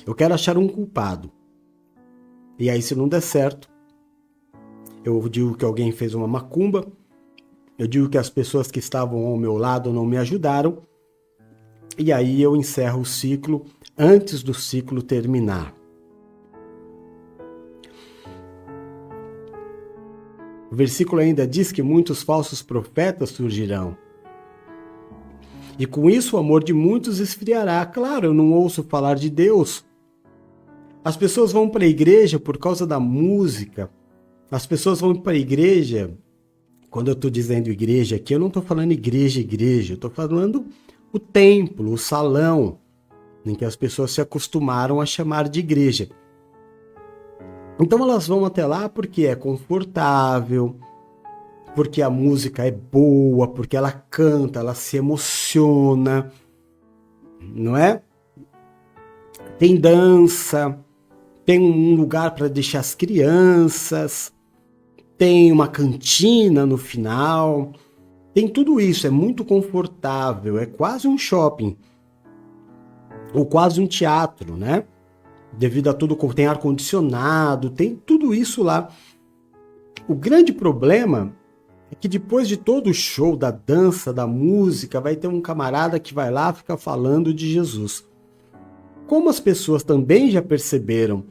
Eu quero achar um culpado. E aí, se não der certo, eu digo que alguém fez uma macumba, eu digo que as pessoas que estavam ao meu lado não me ajudaram, e aí eu encerro o ciclo antes do ciclo terminar. O versículo ainda diz que muitos falsos profetas surgirão. E com isso o amor de muitos esfriará. Claro, eu não ouço falar de Deus. As pessoas vão para a igreja por causa da música. As pessoas vão para a igreja, quando eu estou dizendo igreja aqui, eu não estou falando igreja, eu estou falando o templo, o salão, em que as pessoas se acostumaram a chamar de igreja. Então elas vão até lá porque é confortável, porque a música é boa, porque ela canta, ela se emociona, não é? Tem dança, tem um lugar para deixar as crianças. tem uma cantina no final, tem tudo isso, é muito confortável, é quase um shopping, ou quase um teatro, né? Devido a tudo, tem ar-condicionado, tem tudo isso lá. O grande problema é que depois de todo o show, da dança, da música, vai ter um camarada que vai lá ficar falando de Jesus. Como as pessoas também já perceberam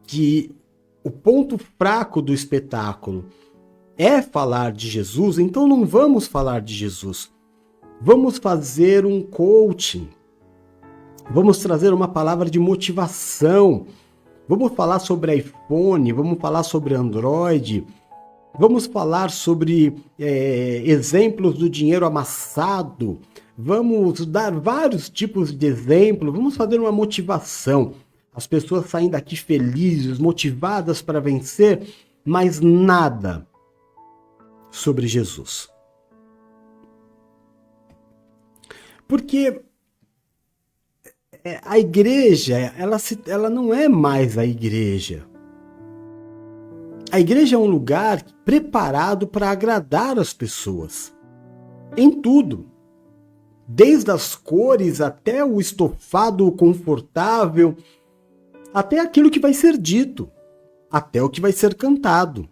que o ponto fraco do espetáculo é falar de Jesus, então não vamos falar de Jesus. Vamos fazer um coaching. Vamos trazer uma palavra de motivação. Vamos falar sobre iPhone, vamos falar sobre Android, vamos falar sobre exemplos do dinheiro amassado, vamos dar vários tipos de exemplos, vamos fazer uma motivação. As pessoas saem daqui felizes, motivadas para vencer, mas nada sobre Jesus. Porque a igreja, ela não é mais a igreja. A igreja é um lugar preparado para agradar as pessoas. Em tudo. Desde as cores até o estofado confortável, até aquilo que vai ser dito, até o que vai ser cantado.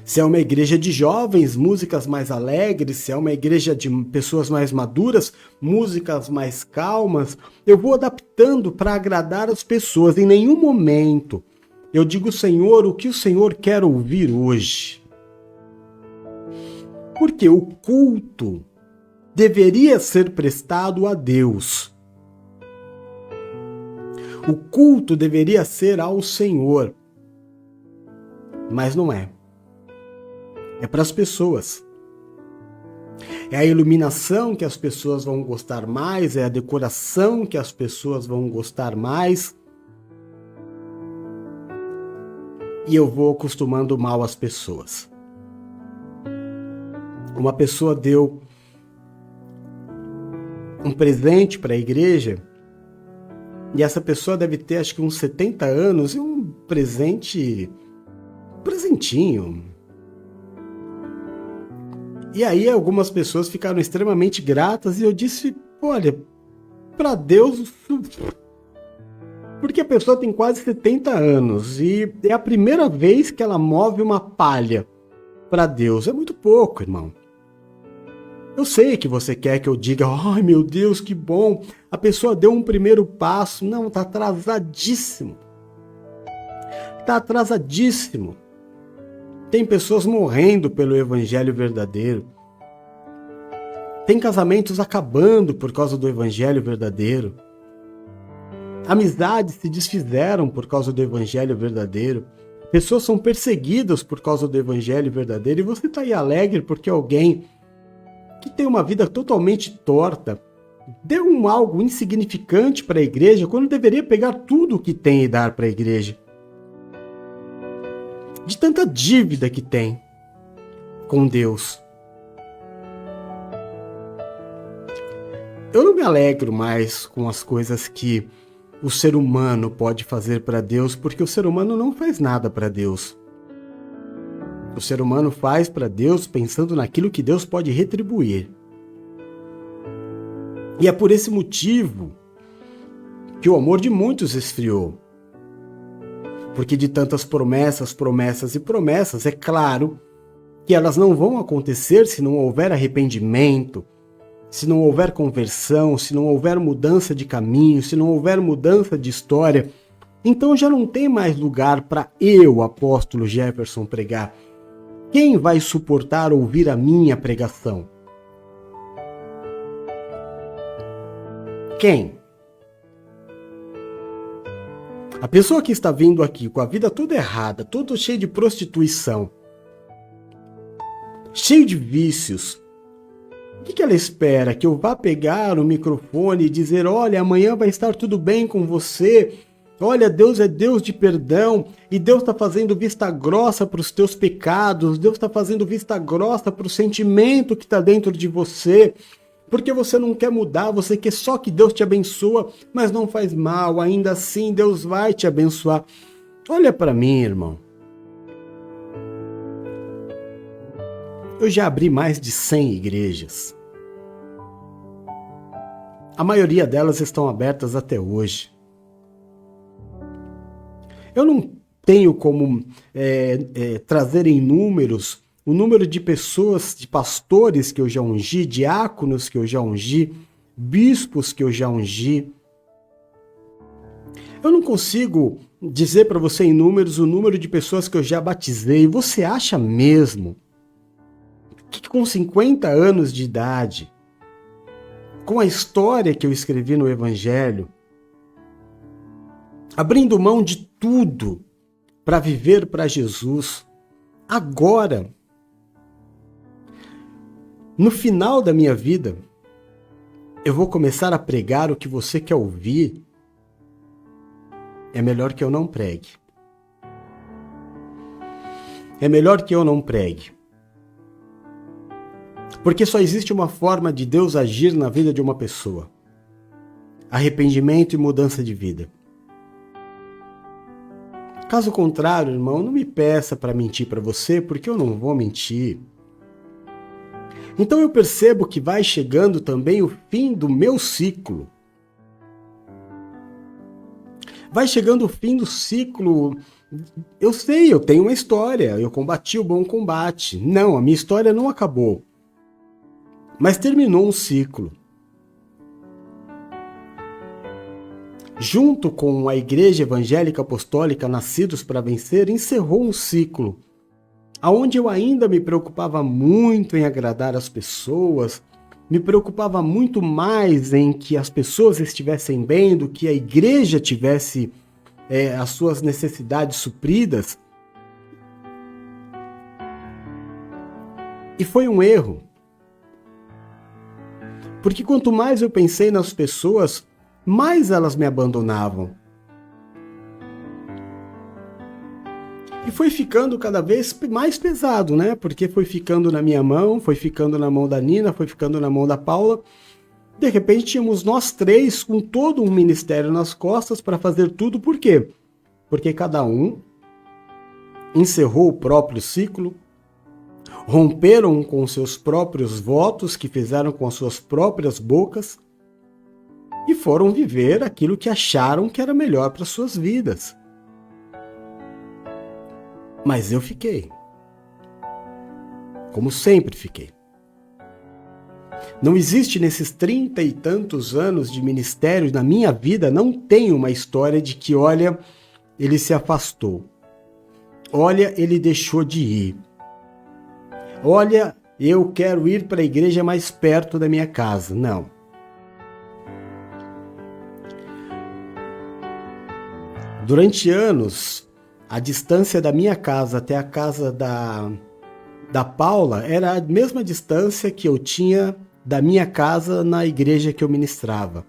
Se é uma igreja de jovens, músicas mais alegres. Se é uma igreja de pessoas mais maduras, músicas mais calmas. Eu vou adaptando para agradar as pessoas. Em nenhum momento eu digo, Senhor, o que o Senhor quer ouvir hoje? Porque o culto deveria ser prestado a Deus. O culto deveria ser ao Senhor. Mas não é. É para as pessoas. É a iluminação que as pessoas vão gostar mais, é a decoração que as pessoas vão gostar mais. E eu vou acostumando mal as pessoas. Uma pessoa deu um presente para a igreja, e essa pessoa deve ter acho que uns 70 anos, e um presentinho. E aí algumas pessoas ficaram extremamente gratas e eu disse, olha, para Deus, porque a pessoa tem quase 70 anos e é a primeira vez que ela move uma palha para Deus. É muito pouco, irmão. Eu sei que você quer que eu diga, ai meu Deus, que bom, a pessoa deu um primeiro passo. Não, tá atrasadíssimo. Tá atrasadíssimo. Tem pessoas morrendo pelo evangelho verdadeiro. Tem casamentos acabando por causa do evangelho verdadeiro. Amizades se desfizeram por causa do evangelho verdadeiro. Pessoas são perseguidas por causa do evangelho verdadeiro. E você está aí alegre porque alguém que tem uma vida totalmente torta deu algo insignificante para a igreja, quando deveria pegar tudo o que tem e dar para a igreja. De tanta dívida que tem com Deus. Eu não me alegro mais com as coisas que o ser humano pode fazer para Deus, porque o ser humano não faz nada para Deus. O ser humano faz para Deus pensando naquilo que Deus pode retribuir. E é por esse motivo que o amor de muitos esfriou. Porque de tantas promessas, promessas e promessas, é claro que elas não vão acontecer se não houver arrependimento, se não houver conversão, se não houver mudança de caminho, se não houver mudança de história. Então já não tem mais lugar para eu, apóstolo Jefferson, pregar. Quem vai suportar ouvir a minha pregação? Quem? A pessoa que está vindo aqui com a vida toda errada, todo cheio de prostituição, cheio de vícios, o que ela espera? Que eu vá pegar o microfone e dizer, olha, amanhã vai estar tudo bem com você, olha, Deus é Deus de perdão, e Deus está fazendo vista grossa para os teus pecados, Deus está fazendo vista grossa para o sentimento que está dentro de você, porque você não quer mudar, você quer só que Deus te abençoa, mas não faz mal, ainda assim Deus vai te abençoar. Olha para mim, irmão. Eu já abri mais de 100 igrejas. A maioria delas estão abertas até hoje. Eu não tenho como trazer em números o número de pessoas, de pastores que eu já ungi, diáconos que eu já ungi, bispos que eu já ungi. Eu não consigo dizer para você em números o número de pessoas que eu já batizei. Você acha mesmo que com 50 anos de idade, com a história que eu escrevi no Evangelho, abrindo mão de tudo para viver para Jesus, agora, no final da minha vida, eu vou começar a pregar o que você quer ouvir? É melhor que eu não pregue. É melhor que eu não pregue. Porque só existe uma forma de Deus agir na vida de uma pessoa: arrependimento e mudança de vida. Caso contrário, irmão, não me peça para mentir para você, porque eu não vou mentir. Então eu percebo que vai chegando também o fim do meu ciclo. Vai chegando o fim do ciclo. Eu sei, eu tenho uma história, eu combati o bom combate. Não, a minha história não acabou. Mas terminou um ciclo. Junto com a Igreja Evangélica Apostólica Nascidos para Vencer, encerrou um ciclo, onde eu ainda me preocupava muito em agradar as pessoas, me preocupava muito mais em que as pessoas estivessem bem do que a igreja tivesse as suas necessidades supridas. E foi um erro. Porque quanto mais eu pensei nas pessoas, mais elas me abandonavam. E foi ficando cada vez mais pesado, né? Porque foi ficando na minha mão, foi ficando na mão da Nina, foi ficando na mão da Paula. De repente tínhamos nós três com todo um ministério nas costas para fazer tudo. Por quê? Porque cada um encerrou o próprio ciclo, romperam com seus próprios votos que fizeram com as suas próprias bocas e foram viver aquilo que acharam que era melhor para suas vidas. Mas eu fiquei. Como sempre fiquei. Não existe nesses 30 e tantos anos de ministério na minha vida, não tem uma história de que, olha, ele se afastou. Olha, ele deixou de ir. Olha, eu quero ir para a igreja mais perto da minha casa. Não. Durante anos, a distância da minha casa até a casa da Paula era a mesma distância que eu tinha da minha casa na igreja que eu ministrava.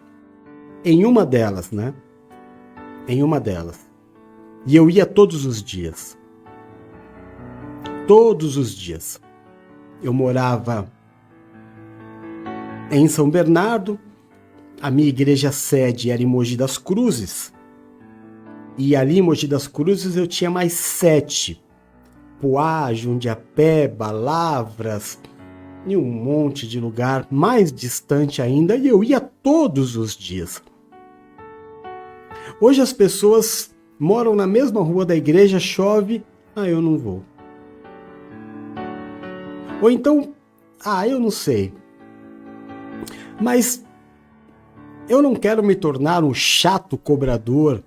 Em uma delas, né? Em uma delas. E eu ia todos os dias. Todos os dias. Eu morava em São Bernardo, a minha igreja sede era em Mogi das Cruzes, e ali em Mogi das Cruzes eu tinha mais 7, Poá, Jundiapeba, Lavras, e um monte de lugar mais distante ainda, e eu ia todos os dias. Hoje as pessoas moram na mesma rua da igreja, chove, eu não vou. Ou então, eu não sei. Mas eu não quero me tornar um chato cobrador.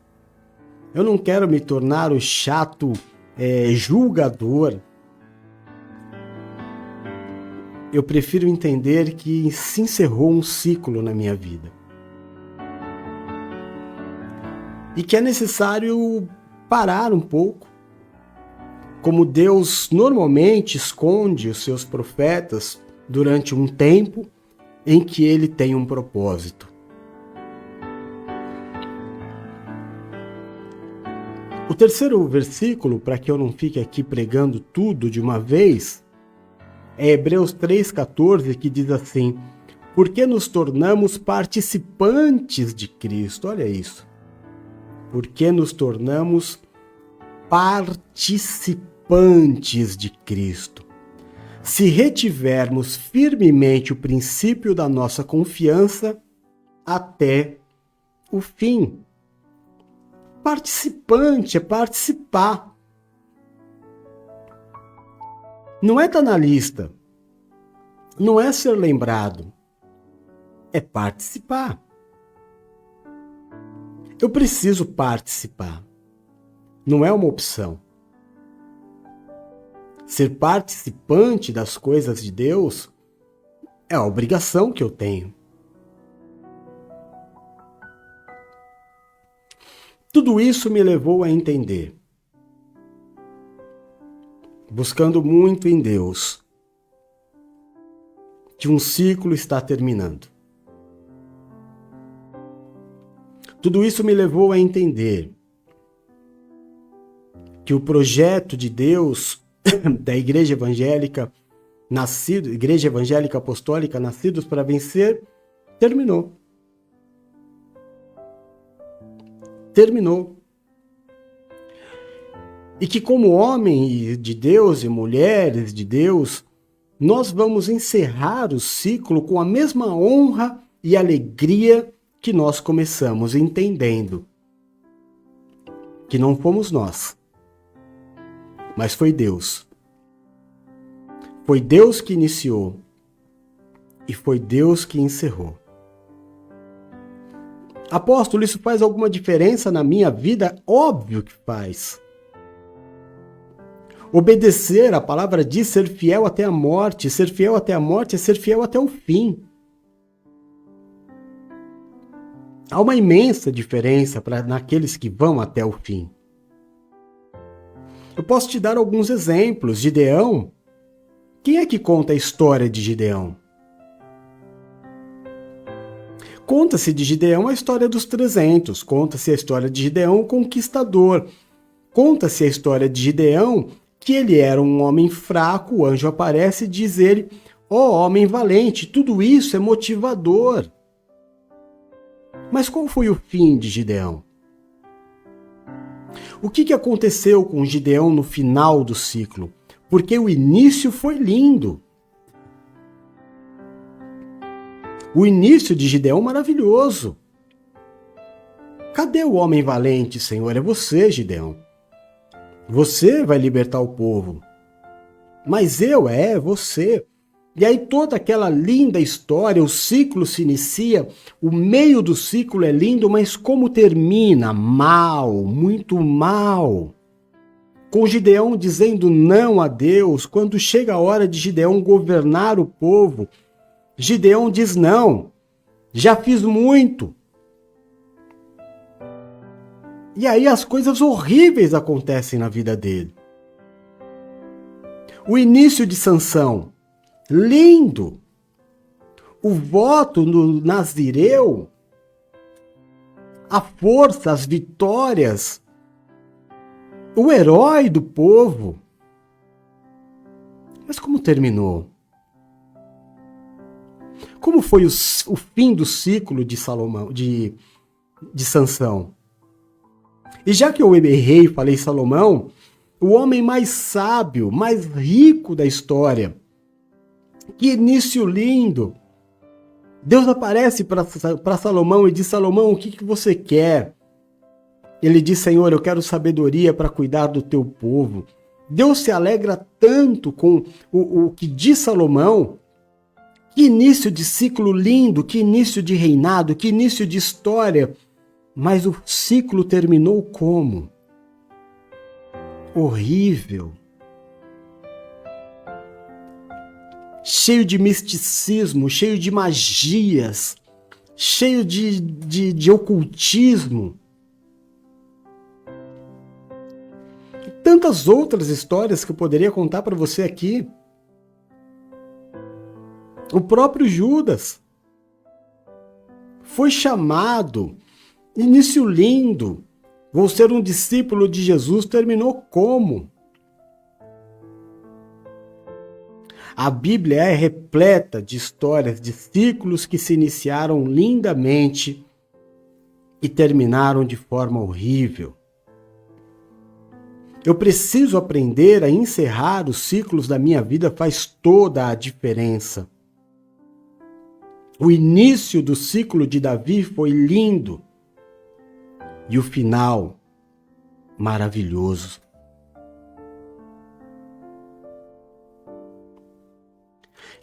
Eu não quero me tornar um chato julgador. Eu prefiro entender que se encerrou um ciclo na minha vida. E que é necessário parar um pouco. Como Deus normalmente esconde os seus profetas durante um tempo em que ele tem um propósito. O terceiro versículo, para que eu não fique aqui pregando tudo de uma vez, é Hebreus 3,14, que diz assim: porque nos tornamos participantes de Cristo. Olha isso. Porque nos tornamos participantes de Cristo. se retivermos firmemente o princípio da nossa confiança até o fim. Participante é participar. Não é estar na lista. Não é ser lembrado. É participar. Eu preciso participar. Não é uma opção. Ser participante das coisas de Deus é a obrigação que eu tenho. Tudo isso me levou a entender, buscando muito em Deus, que um ciclo está terminando. Tudo isso me levou a entender que o projeto de Deus da Igreja Evangélica Igreja Evangélica Apostólica Nascidos para Vencer, terminou. Terminou. E que como homens de Deus e mulheres de Deus, nós vamos encerrar o ciclo com a mesma honra e alegria que nós começamos, entendendo que não fomos nós, mas foi Deus. Foi Deus que iniciou e foi Deus que encerrou. Apóstolo, isso faz alguma diferença na minha vida? Óbvio que faz. Obedecer, a palavra diz ser fiel até a morte. Ser fiel até a morte é ser fiel até o fim. Há uma imensa diferença naqueles que vão até o fim. Eu posso te dar alguns exemplos. Gideão. Quem é que conta a história de Gideão? Conta-se de Gideão a história dos 300. Conta-se a história de Gideão, o conquistador. Conta-se a história de Gideão, que ele era um homem fraco, o anjo aparece e diz ele, homem valente, tudo isso é motivador. Mas qual foi o fim de Gideão? O que aconteceu com Gideão no final do ciclo? Porque o início foi lindo. O início de Gideão maravilhoso. Cadê o homem valente, Senhor? É você, Gideão. Você vai libertar o povo. Mas você. E aí toda aquela linda história, o ciclo se inicia, o meio do ciclo é lindo, mas como termina? Mal, muito mal. Com Gideão dizendo não a Deus, quando chega a hora de Gideão governar o povo, Gideão diz não, já fiz muito. E aí as coisas horríveis acontecem na vida dele. O início de Sansão, lindo. O voto no Nazireu, a força, as vitórias, o herói do povo. Mas como terminou? Como foi o fim do ciclo de Salomão, de Sansão? E já que eu errei e falei Salomão, o homem mais sábio, mais rico da história, que início lindo! Deus aparece para Salomão e diz, Salomão, o que você quer? Ele diz, Senhor, eu quero sabedoria para cuidar do teu povo. Deus se alegra tanto com o que diz Salomão. Que início de ciclo lindo, que início de reinado, que início de história. Mas o ciclo terminou como? Horrível. Cheio de misticismo, cheio de magias, cheio de ocultismo. E tantas outras histórias que eu poderia contar para você aqui. O próprio Judas foi chamado, início lindo, vou ser um discípulo de Jesus, terminou como? A Bíblia é repleta de histórias, de ciclos que se iniciaram lindamente e terminaram de forma horrível. Eu preciso aprender a encerrar os ciclos da minha vida, faz toda a diferença. O início do ciclo de Davi foi lindo e o final maravilhoso.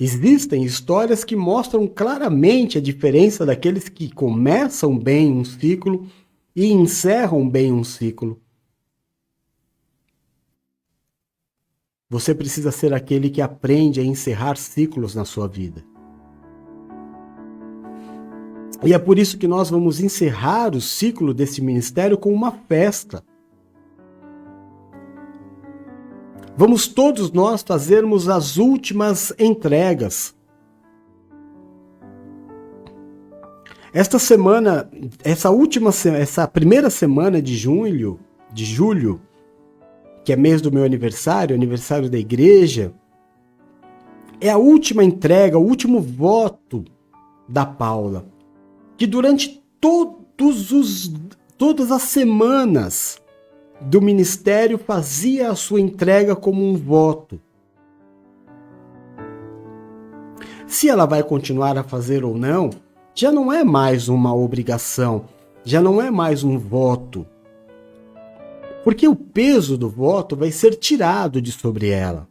Existem histórias que mostram claramente a diferença daqueles que começam bem um ciclo e encerram bem um ciclo. Você precisa ser aquele que aprende a encerrar ciclos na sua vida. E é por isso que nós vamos encerrar o ciclo desse ministério com uma festa. Vamos todos nós fazermos as últimas entregas. Esta semana, essa primeira semana de julho, que é mês do meu aniversário, aniversário da igreja, é a última entrega, o último voto da Paula, que durante todas as semanas do ministério fazia a sua entrega como um voto. Se ela vai continuar a fazer ou não, já não é mais uma obrigação, já não é mais um voto. Porque o peso do voto vai ser tirado de sobre ela.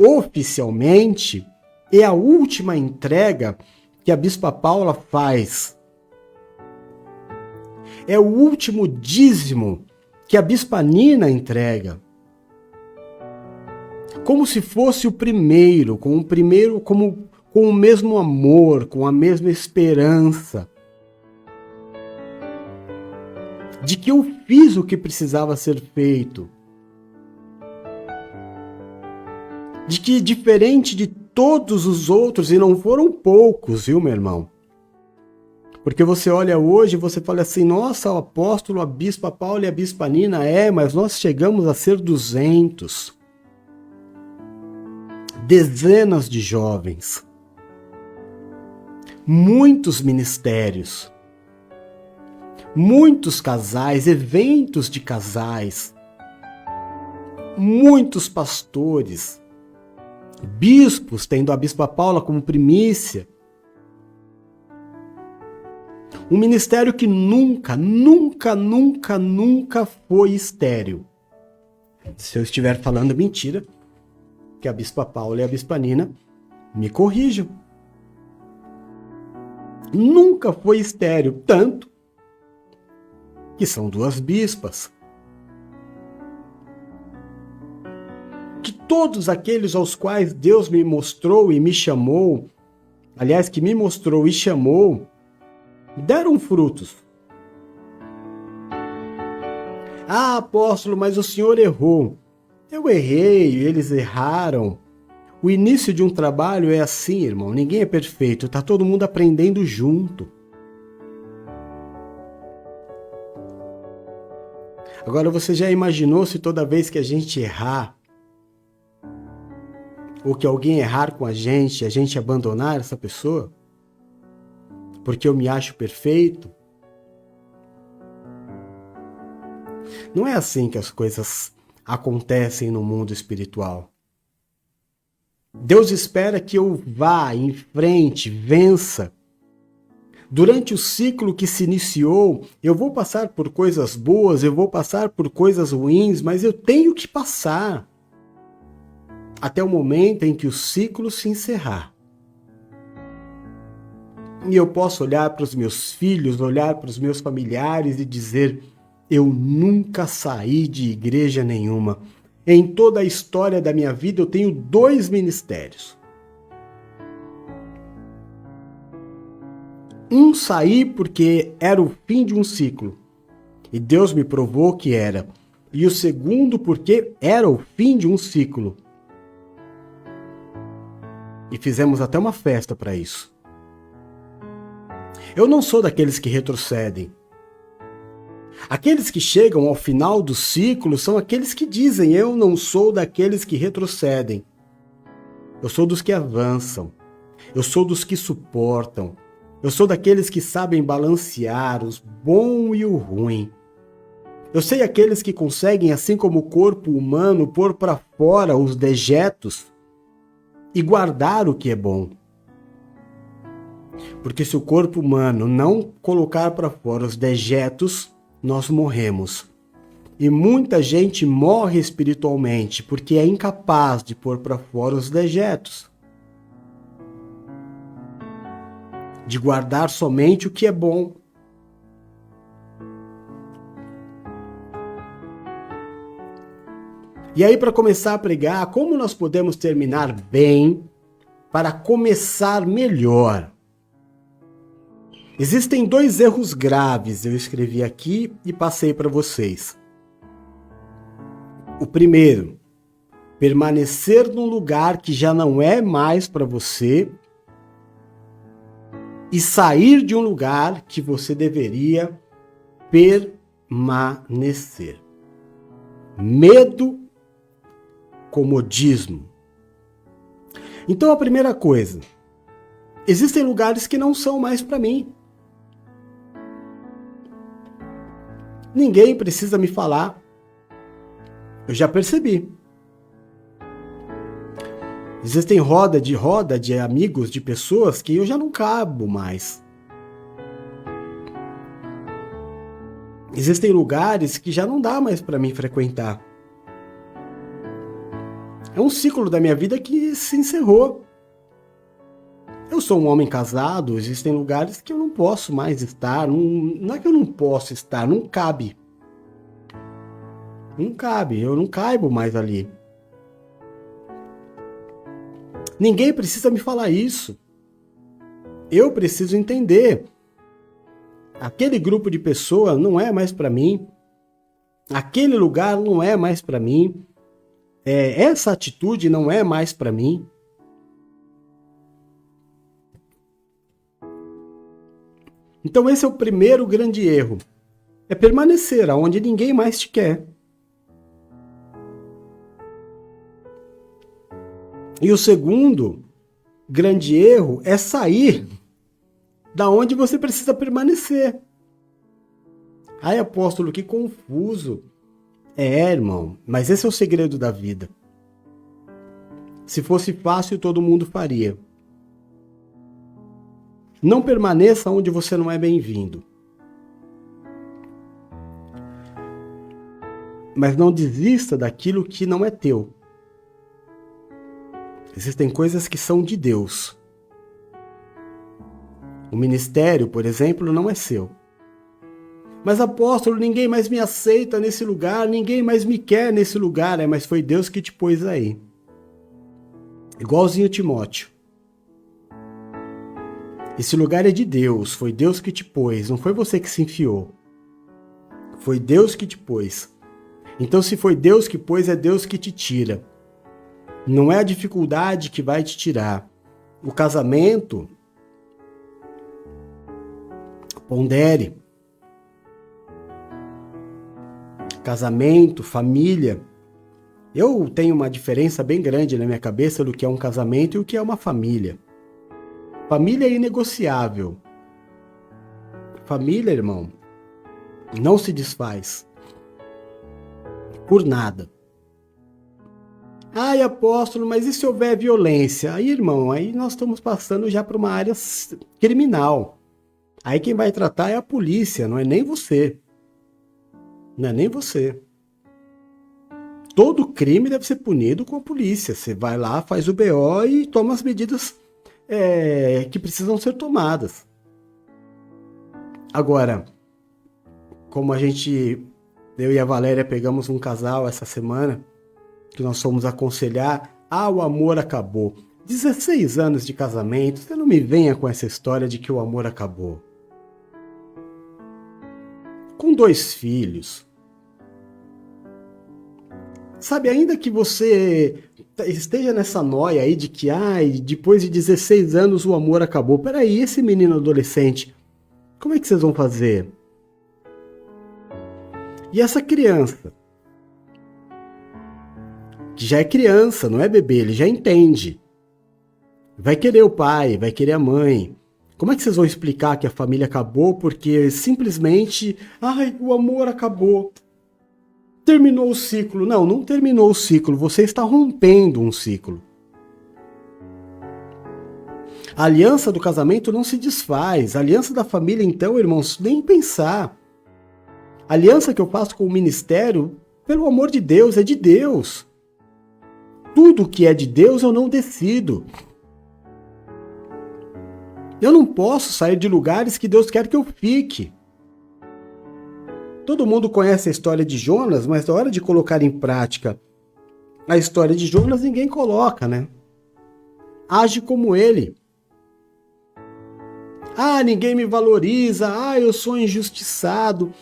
Oficialmente, é a última entrega que a Bispa Paula faz. É o último dízimo que a Bispa Nina entrega. Como se fosse o primeiro, com o mesmo amor, com a mesma esperança. De que eu fiz o que precisava ser feito. De que, diferente de todos os outros, e não foram poucos, viu, meu irmão? Porque você olha hoje e você fala assim, nossa, o apóstolo, a Bispa Paula e a Bispa Nina, mas nós chegamos a ser 200. Dezenas de jovens. Muitos ministérios. Muitos casais, eventos de casais. Muitos pastores. Bispos, tendo a Bispa Paula como primícia. Um ministério que nunca foi estéril. Se eu estiver falando mentira, que a Bispa Paula e a Bispa Nina me corrijam. Nunca foi estéril, tanto que são 2 bispas. Que todos aqueles aos quais Deus me mostrou e me chamou, aliás, que me mostrou e chamou, deram frutos. Ah, apóstolo, mas o senhor errou. Eu errei, eles erraram. O início de um trabalho é assim, irmão. Ninguém é perfeito, tá todo mundo aprendendo junto. Agora, você já imaginou se toda vez que a gente errar, ou que alguém errar com a gente abandonar essa pessoa? Porque eu me acho perfeito? Não é assim que as coisas acontecem no mundo espiritual. Deus espera que eu vá em frente, vença. Durante o ciclo que se iniciou, eu vou passar por coisas boas, eu vou passar por coisas ruins, mas eu tenho que passar. Até o momento em que o ciclo se encerrar. E eu posso olhar para os meus filhos, olhar para os meus familiares e dizer, eu nunca saí de igreja nenhuma. Em toda a história da minha vida eu tenho 2 ministérios. Um saí porque era o fim de um ciclo. E Deus me provou que era. E o segundo porque era o fim de um ciclo. E fizemos até uma festa para isso. Eu não sou daqueles que retrocedem. Aqueles que chegam ao final do ciclo são aqueles que dizem, eu não sou daqueles que retrocedem. Eu sou dos que avançam. Eu sou dos que suportam. Eu sou daqueles que sabem balancear o bom e o ruim. Eu sei aqueles que conseguem, assim como o corpo humano, pôr para fora os dejetos e guardar o que é bom. Porque se o corpo humano não colocar para fora os dejetos, nós morremos. E muita gente morre espiritualmente porque é incapaz de pôr para fora os dejetos. De guardar somente o que é bom. E aí, para começar a pregar, como nós podemos terminar bem para começar melhor? Existem 2 erros graves, eu escrevi aqui e passei para vocês. O primeiro, permanecer num lugar que já não é mais para você e sair de um lugar que você deveria permanecer. Medo, comodismo. Então a primeira coisa, existem lugares que não são mais para mim. Ninguém precisa me falar. Eu já percebi. Existem roda de amigos, de pessoas que eu já não cabo mais. Existem lugares que já não dá mais para mim frequentar. É um ciclo da minha vida que se encerrou. Eu sou um homem casado, existem lugares que eu não posso mais estar. Não é que eu não posso estar, não cabe. Não cabe, eu não caibo mais ali. Ninguém precisa me falar isso. Eu preciso entender. Aquele grupo de pessoas não é mais para mim. Aquele lugar não é mais para mim. Essa atitude não é mais para mim. Então esse é o primeiro grande erro. É permanecer onde ninguém mais te quer. E o segundo grande erro é sair da onde você precisa permanecer. Ai, apóstolo, que confuso. Irmão, mas esse é o segredo da vida. Se fosse fácil, todo mundo faria. Não permaneça onde você não é bem-vindo. Mas não desista daquilo que não é teu. Existem coisas que são de Deus. O ministério, por exemplo, não é seu. Mas apóstolo, ninguém mais me aceita nesse lugar, ninguém mais me quer nesse lugar. Mas foi Deus que te pôs aí. Igualzinho Timóteo. Esse lugar é de Deus, foi Deus que te pôs, não foi você que se enfiou. Foi Deus que te pôs. Então se foi Deus que pôs, é Deus que te tira. Não é a dificuldade que vai te tirar. O casamento, pondere. Casamento, família. Eu tenho uma diferença bem grande na minha cabeça do que é um casamento e o que é uma família. Família é inegociável. Família, irmão, não se desfaz. Por nada. Ai, apóstolo, mas e se houver violência? Aí, irmão, aí nós estamos passando já para uma área criminal. Aí quem vai tratar é a polícia, não é nem você. Não é nem você. Todo crime deve ser punido com a polícia. Você vai lá, faz o BO e toma as medidas que precisam ser tomadas. Agora, como eu e a Valéria pegamos um casal essa semana, que nós fomos aconselhar, o amor acabou. 16 anos de casamento, você não me venha com essa história de que o amor acabou. Com 2 filhos. Sabe, ainda que você esteja nessa noia aí de que, depois de 16 anos o amor acabou. Peraí, esse menino adolescente, como é que vocês vão fazer? E essa criança, que já é criança, não é bebê, ele já entende. Vai querer o pai, vai querer a mãe. Como é que vocês vão explicar que a família acabou porque simplesmente, o amor acabou? Terminou o ciclo. Não, não terminou o ciclo. Você está rompendo um ciclo. A aliança do casamento não se desfaz. A aliança da família, então, irmãos, nem pensar. A aliança que eu faço com o ministério, pelo amor de Deus, é de Deus. Tudo que é de Deus eu não decido. Eu não posso sair de lugares que Deus quer que eu fique. Todo mundo conhece a história de Jonas, mas na hora de colocar em prática a história de Jonas, ninguém coloca, né? Age como ele. Ah, ninguém me valoriza. Ah, eu sou injustiçado.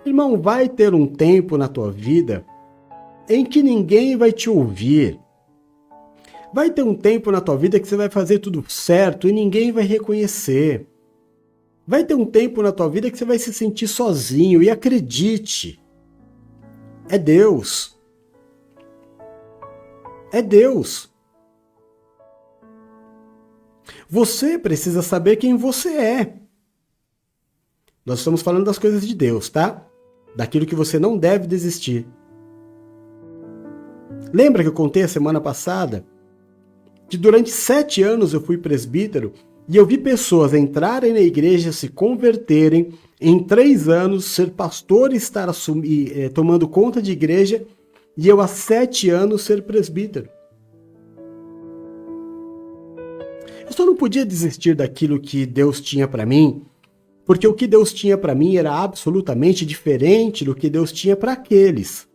Irmão, vai ter um tempo na tua vida em que ninguém vai te ouvir. Vai ter um tempo na tua vida que você vai fazer tudo certo e ninguém vai reconhecer. Vai ter um tempo na tua vida que você vai se sentir sozinho e acredite, é Deus. É Deus. Você precisa saber quem você é. Nós estamos falando das coisas de Deus, tá? Daquilo que você não deve desistir. Lembra que eu contei a semana passada que durante 7 anos eu fui presbítero e eu vi pessoas entrarem na igreja, se converterem, em 3 anos ser pastor e estar tomando conta de igreja, e eu há 7 anos ser presbítero. Eu só não podia desistir daquilo que Deus tinha para mim, porque o que Deus tinha para mim era absolutamente diferente do que Deus tinha para aqueles.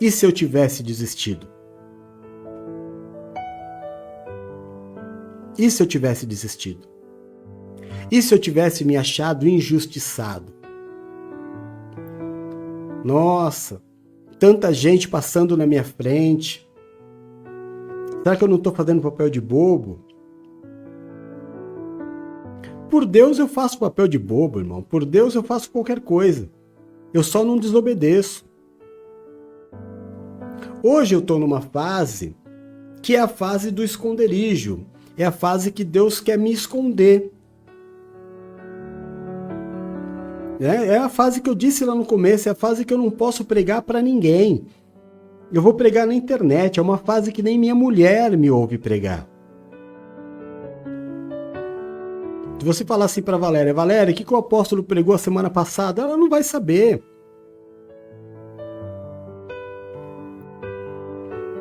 E se eu tivesse desistido? E se eu tivesse desistido? E se eu tivesse me achado injustiçado? Nossa, tanta gente passando na minha frente. Será que eu não estou fazendo papel de bobo? Por Deus eu faço papel de bobo, irmão. Por Deus eu faço qualquer coisa. Eu só não desobedeço. Hoje eu estou numa fase que é a fase do esconderijo. É a fase que Deus quer me esconder. É a fase que eu disse lá no começo, é a fase que eu não posso pregar para ninguém. Eu vou pregar na internet, é uma fase que nem minha mulher me ouve pregar. Se você falar assim para Valéria, Valéria, o que o apóstolo pregou a semana passada? Ela não vai saber.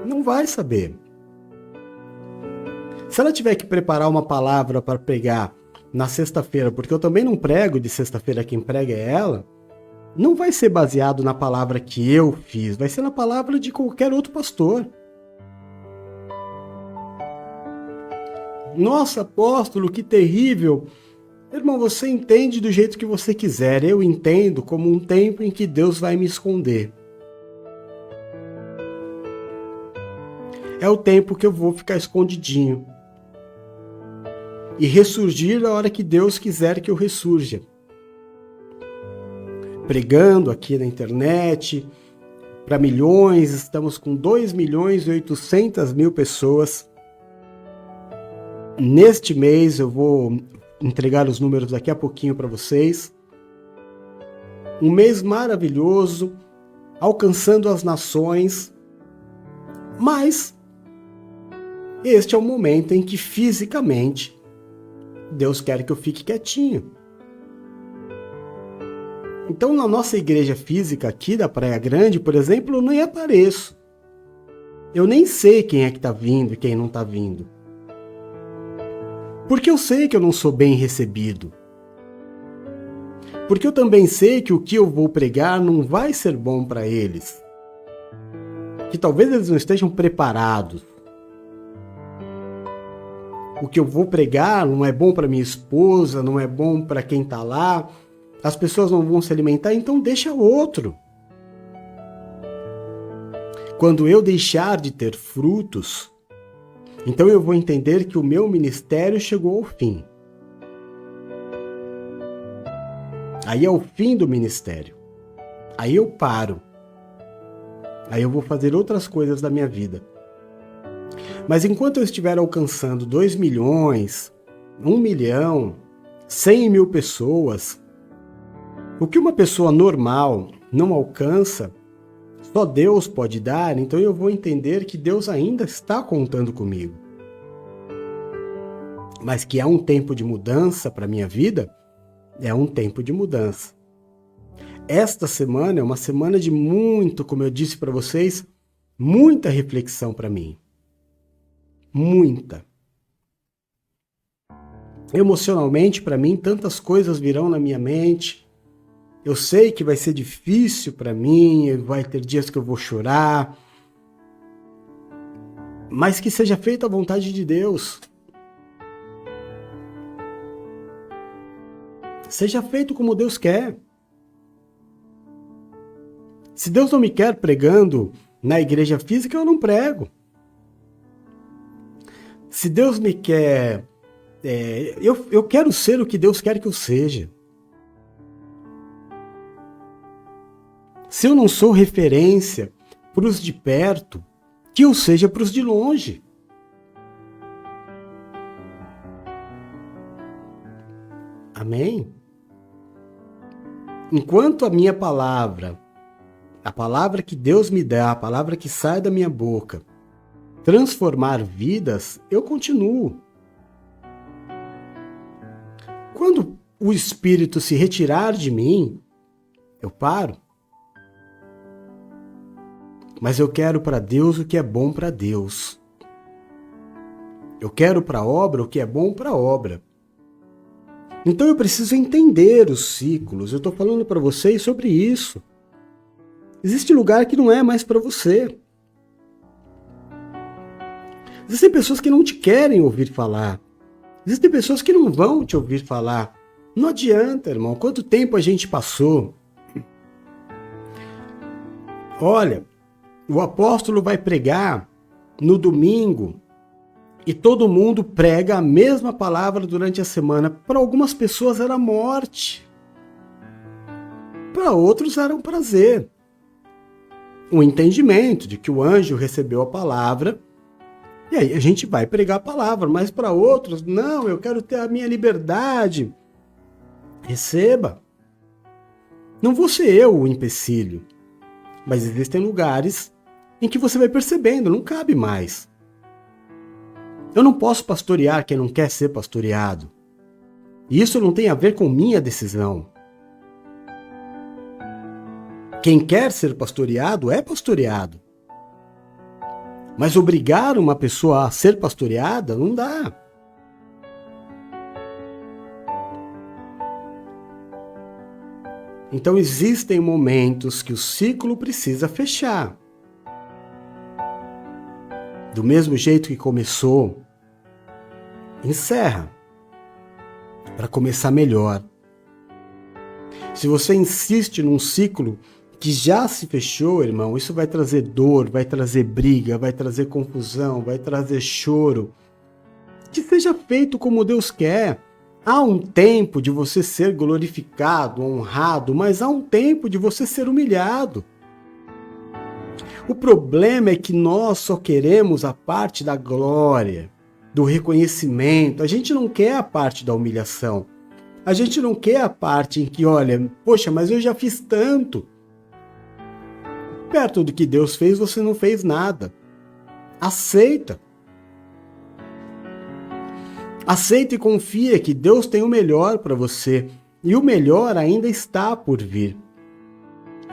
Não vai saber. Se ela tiver que preparar uma palavra para pregar na sexta-feira, porque eu também não prego de sexta-feira, quem prega é ela, não vai ser baseado na palavra que eu fiz, vai ser na palavra de qualquer outro pastor. Nossa, apóstolo, que terrível! Irmão, você entende do jeito que você quiser, eu entendo como um tempo em que Deus vai me esconder. É o tempo que eu vou ficar escondidinho. E ressurgir na hora que Deus quiser que eu ressurja. Pregando aqui na internet, para milhões, estamos com 2.800.000 pessoas. Neste mês eu vou entregar os números daqui a pouquinho para vocês. Um mês maravilhoso, alcançando as nações, mas este é o momento em que fisicamente Deus quer que eu fique quietinho. Então, na nossa igreja física aqui da Praia Grande, por exemplo, eu nem apareço. Eu nem sei quem é que está vindo e quem não está vindo. Porque eu sei que eu não sou bem recebido. Porque eu também sei que o que eu vou pregar não vai ser bom para eles. Que talvez eles não estejam preparados. O que eu vou pregar não é bom para minha esposa, não é bom para quem está lá, as pessoas não vão se alimentar, então deixa outro. Quando eu deixar de ter frutos, então eu vou entender que o meu ministério chegou ao fim. Aí é o fim do ministério. Aí eu paro. Aí eu vou fazer outras coisas da minha vida. Mas enquanto eu estiver alcançando 2 milhões, 1 milhão, 100 mil pessoas, o que uma pessoa normal não alcança, só Deus pode dar, então eu vou entender que Deus ainda está contando comigo. Mas que é um tempo de mudança para a minha vida, é um tempo de mudança. Esta semana é uma semana de muito, como eu disse para vocês, muita reflexão para mim. Muita. Emocionalmente, para mim, tantas coisas virão na minha mente. Eu sei que vai ser difícil para mim, vai ter dias que eu vou chorar, mas que seja feita a vontade de Deus. Seja feito como Deus quer. Se Deus não me quer pregando na igreja física, eu não prego. Se Deus me quer... eu quero ser o que Deus quer que eu seja. Se eu não sou referência para os de perto, que eu seja para os de longe. Amém? Enquanto a minha palavra, a palavra que Deus me dá, a palavra que sai da minha boca, transformar vidas, eu continuo. Quando o Espírito se retirar de mim, eu paro. Mas eu quero para Deus o que é bom para Deus. Eu quero para a obra o que é bom para a obra. Então eu preciso entender os ciclos. Eu estou falando para vocês sobre isso. Existe lugar que não é mais para você. Existem pessoas que não te querem ouvir falar. Existem pessoas que não vão te ouvir falar. Não adianta, irmão. Quanto tempo a gente passou? Olha, o apóstolo vai pregar no domingo e todo mundo prega a mesma palavra durante a semana. Para algumas pessoas era morte. Para outros era um prazer. Um entendimento de que o anjo recebeu a palavra e aí a gente vai pregar a palavra. Mas para outros, não, eu quero ter a minha liberdade. Receba. Não vou ser eu o empecilho. Mas existem lugares em que você vai percebendo, não cabe mais. Eu não posso pastorear quem não quer ser pastoreado. E isso não tem a ver com minha decisão. Quem quer ser pastoreado é pastoreado. Mas obrigar uma pessoa a ser pastoreada não dá. Então existem momentos que o ciclo precisa fechar. Do mesmo jeito que começou, encerra, para começar melhor. Se você insiste num ciclo que já se fechou, irmão, isso vai trazer dor, vai trazer briga, vai trazer confusão, vai trazer choro. Que seja feito como Deus quer. Há um tempo de você ser glorificado, honrado, mas há um tempo de você ser humilhado. O problema é que nós só queremos a parte da glória, do reconhecimento. A gente não quer a parte da humilhação. A gente não quer a parte em que, olha, poxa, mas eu já fiz tanto. Perto do que Deus fez, você não fez nada. Aceita. Aceita e confia que Deus tem o melhor para você. E o melhor ainda está por vir.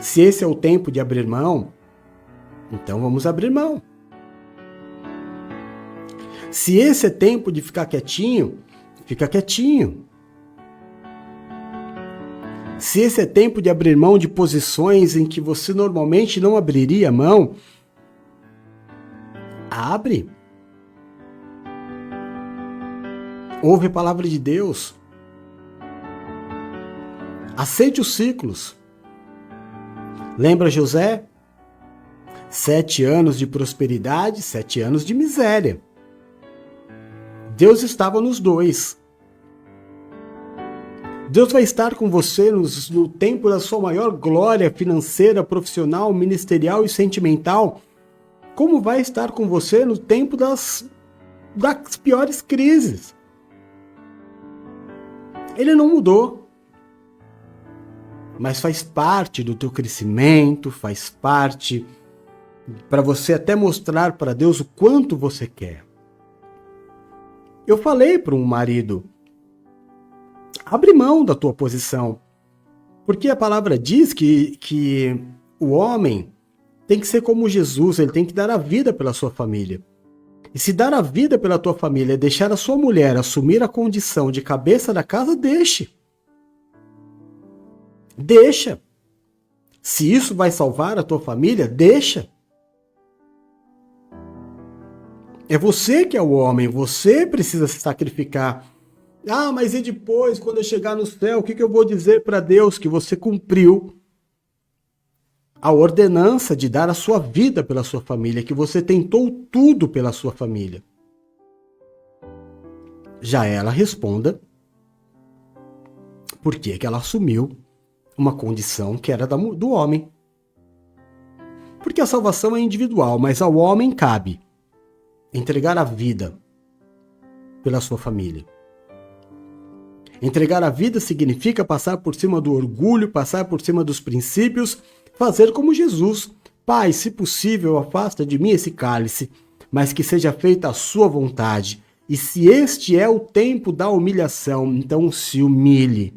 Se esse é o tempo de abrir mão, então vamos abrir mão. Se esse é tempo de ficar quietinho, fica quietinho. Se esse é tempo de abrir mão de posições em que você normalmente não abriria mão, abre. Ouve a palavra de Deus. Aceite os ciclos. Lembra José? 7 anos de prosperidade, 7 anos de miséria. Deus estava nos dois. Deus vai estar com você no tempo da sua maior glória financeira, profissional, ministerial e sentimental, como vai estar com você no tempo das piores crises. Ele não mudou. mas faz parte do teu crescimento, faz parte para você até mostrar para Deus o quanto você quer. Eu falei para um marido, abre mão da tua posição, porque a palavra diz que o homem tem que ser como Jesus, ele tem que dar a vida pela sua família. E se dar a vida pela tua família é deixar a sua mulher assumir a condição de cabeça da casa, deixe. Deixa. Se isso vai salvar a tua família, deixa. É você que é o homem, você precisa se sacrificar. Ah, mas e depois, quando eu chegar no céu, o que eu vou dizer para Deus? Que você cumpriu a ordenança de dar a sua vida pela sua família, que você tentou tudo pela sua família. Já ela responda por que ela assumiu uma condição que era do homem. Porque a salvação é individual, mas ao homem cabe entregar a vida pela sua família. Entregar a vida significa passar por cima do orgulho, passar por cima dos princípios, fazer como Jesus. Pai, se possível, afasta de mim esse cálice, mas que seja feita a sua vontade. E se este é o tempo da humilhação, então se humilhe.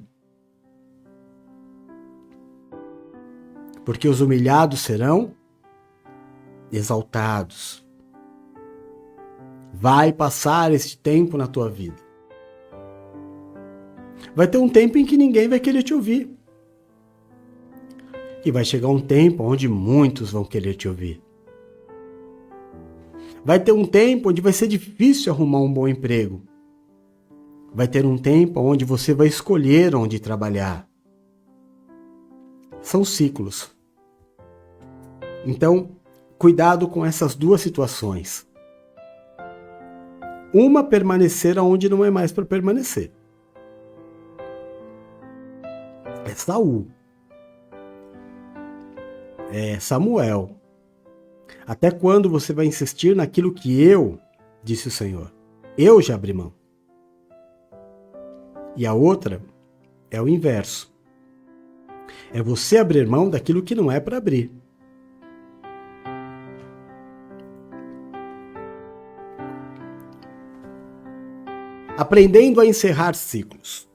Porque os humilhados serão exaltados. Vai passar este tempo na tua vida. Vai ter um tempo em que ninguém vai querer te ouvir. E vai chegar um tempo onde muitos vão querer te ouvir. Vai ter um tempo onde vai ser difícil arrumar um bom emprego. Vai ter um tempo onde você vai escolher onde trabalhar. São ciclos. Então, cuidado com essas duas situações. Uma, permanecer onde não é mais para permanecer. É Saul. É Samuel. Até quando você vai insistir naquilo que eu, disse o Senhor? Eu já abri mão. E a outra é o inverso. É você abrir mão daquilo que não é para abrir. Aprendendo a encerrar ciclos.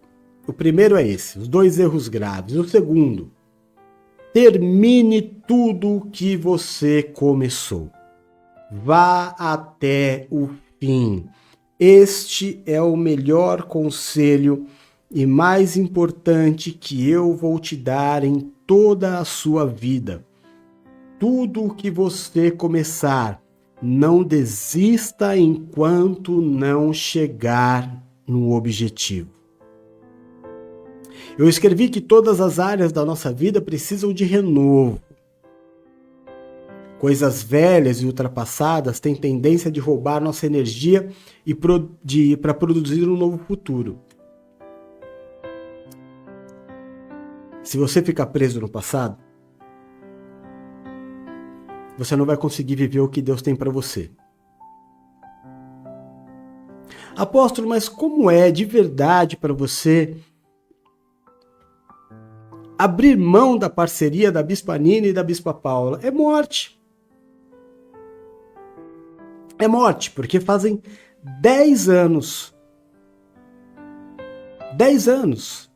O primeiro é esse, os 2 erros graves. O segundo, termine tudo que você começou. Vá até o fim. Este é o melhor conselho e mais importante que eu vou te dar em toda a sua vida. Tudo o que você começar, não desista enquanto não chegar no objetivo. Eu escrevi que todas as áreas da nossa vida precisam de renovo. Coisas velhas e ultrapassadas têm tendência de roubar nossa energia para produzir um novo futuro. Se você ficar preso no passado, você não vai conseguir viver o que Deus tem para você. Apóstolo, mas como é de verdade para você abrir mão da parceria da Bispa Nina e da Bispa Paula? É morte. É morte, porque fazem 10 anos. 10 anos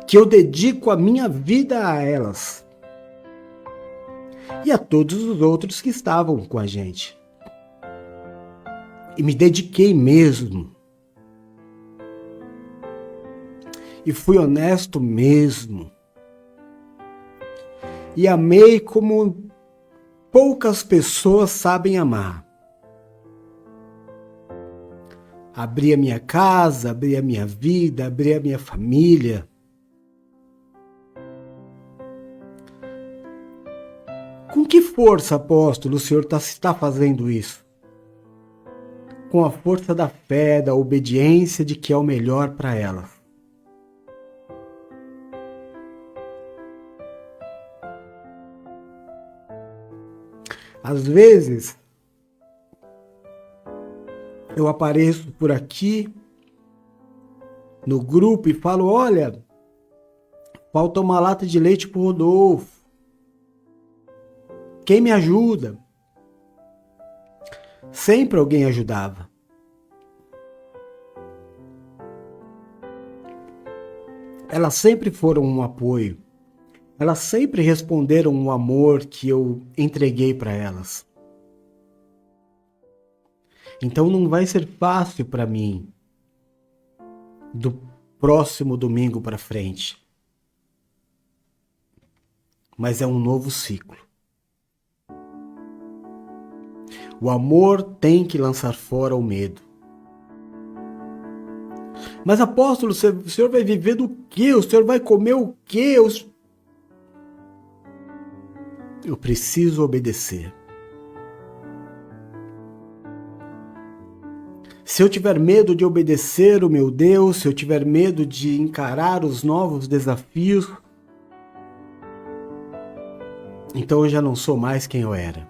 que eu dedico a minha vida a elas. E a todos os outros que estavam com a gente. E me dediquei mesmo. E fui honesto mesmo. E amei como poucas pessoas sabem amar. Abri a minha casa, abri a minha vida, abri a minha família. Com que força, apóstolo, o senhor está fazendo isso? Com a força da fé, da obediência de que é o melhor para elas. Às vezes, eu apareço por aqui no grupo e falo, olha, Falta uma lata de leite pro Rodolfo. Quem me ajuda? Sempre alguém ajudava. Elas sempre foram um apoio. Elas sempre responderam o amor que eu entreguei para elas. Então não vai ser fácil para mim do próximo domingo para frente. Mas é um novo ciclo. O amor tem que lançar fora o medo. Mas apóstolo, o senhor vai viver do quê? O senhor vai comer o quê? Eu preciso obedecer. Se eu tiver medo de obedecer o meu Deus, se eu tiver medo de encarar os novos desafios, então eu já não sou mais quem eu era.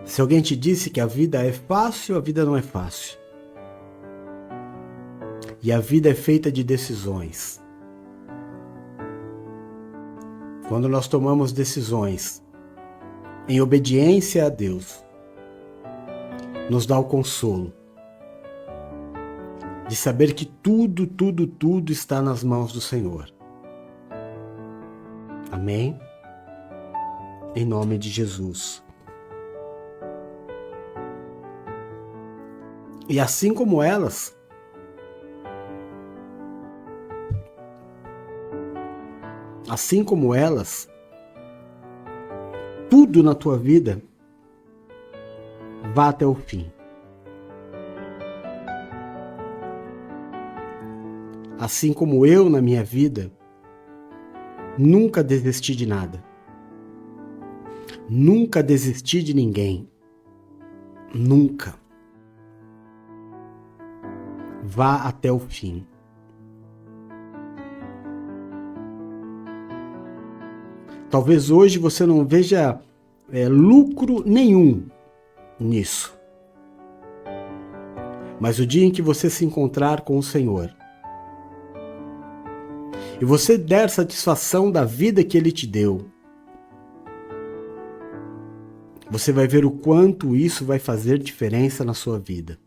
Se alguém te disse que a vida é fácil, a vida não é fácil. E a vida é feita de decisões. Quando nós tomamos decisões em obediência a Deus, nos dá o consolo de saber que tudo está nas mãos do Senhor. Amém? Em nome de Jesus. E assim como elas, tudo na tua vida vá até o fim. Assim como eu na minha vida, nunca desisti de nada. Nunca desisti de ninguém. Nunca. Vá até o fim. Talvez hoje você não veja lucro nenhum nisso. Mas o dia em que você se encontrar com o Senhor e você der satisfação da vida que Ele te deu, você vai ver o quanto isso vai fazer diferença na sua vida.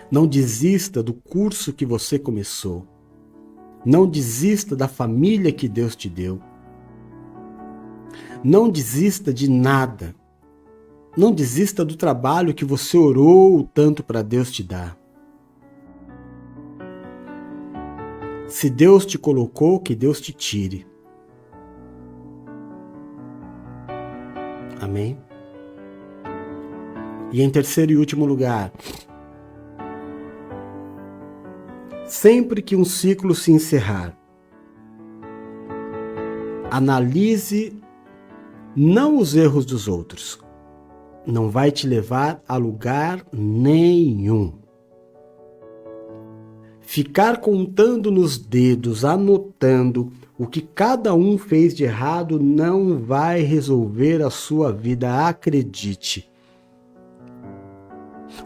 Não desista do curso que você começou. Não desista da família que Deus te deu. Não desista de nada. Não desista do trabalho que você orou tanto para Deus te dar. Se Deus te colocou, que Deus te tire. Amém? E em terceiro e último lugar, sempre que um ciclo se encerrar, analise não os erros dos outros. Não vai te levar a lugar nenhum. Ficar contando nos dedos, anotando o que cada um fez de errado não vai resolver a sua vida, acredite.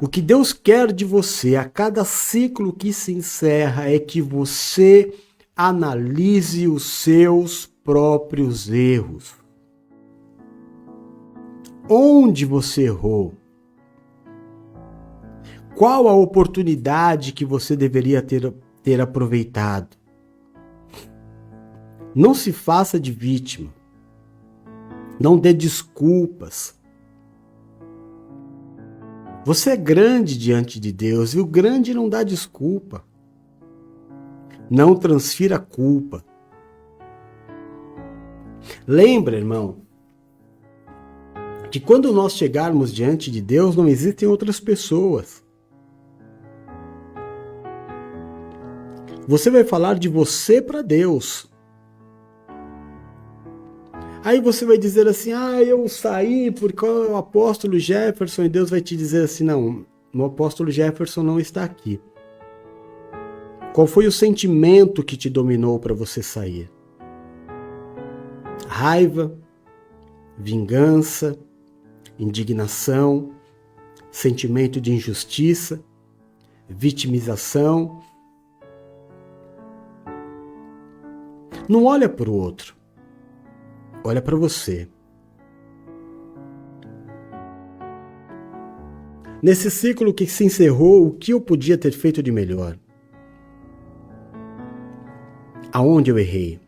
O que Deus quer de você a cada ciclo que se encerra é que você analise os seus próprios erros. Onde você errou? Qual a oportunidade que você deveria ter aproveitado? Não se faça de vítima. Não dê desculpas. Você é grande diante de Deus e o grande não dá desculpa. Não transfira culpa. Lembra, irmão, que quando nós chegarmos diante de Deus não existem outras pessoas. Você vai falar de você para Deus. Aí você vai dizer assim, eu saí porque o apóstolo Jefferson, e Deus vai te dizer assim, não, o apóstolo Jefferson não está aqui. Qual foi o sentimento que te dominou para você sair? Raiva, vingança, indignação, sentimento de injustiça, vitimização. Não olha para o outro, olha para você. Nesse ciclo que se encerrou, o que eu podia ter feito de melhor? Aonde eu errei?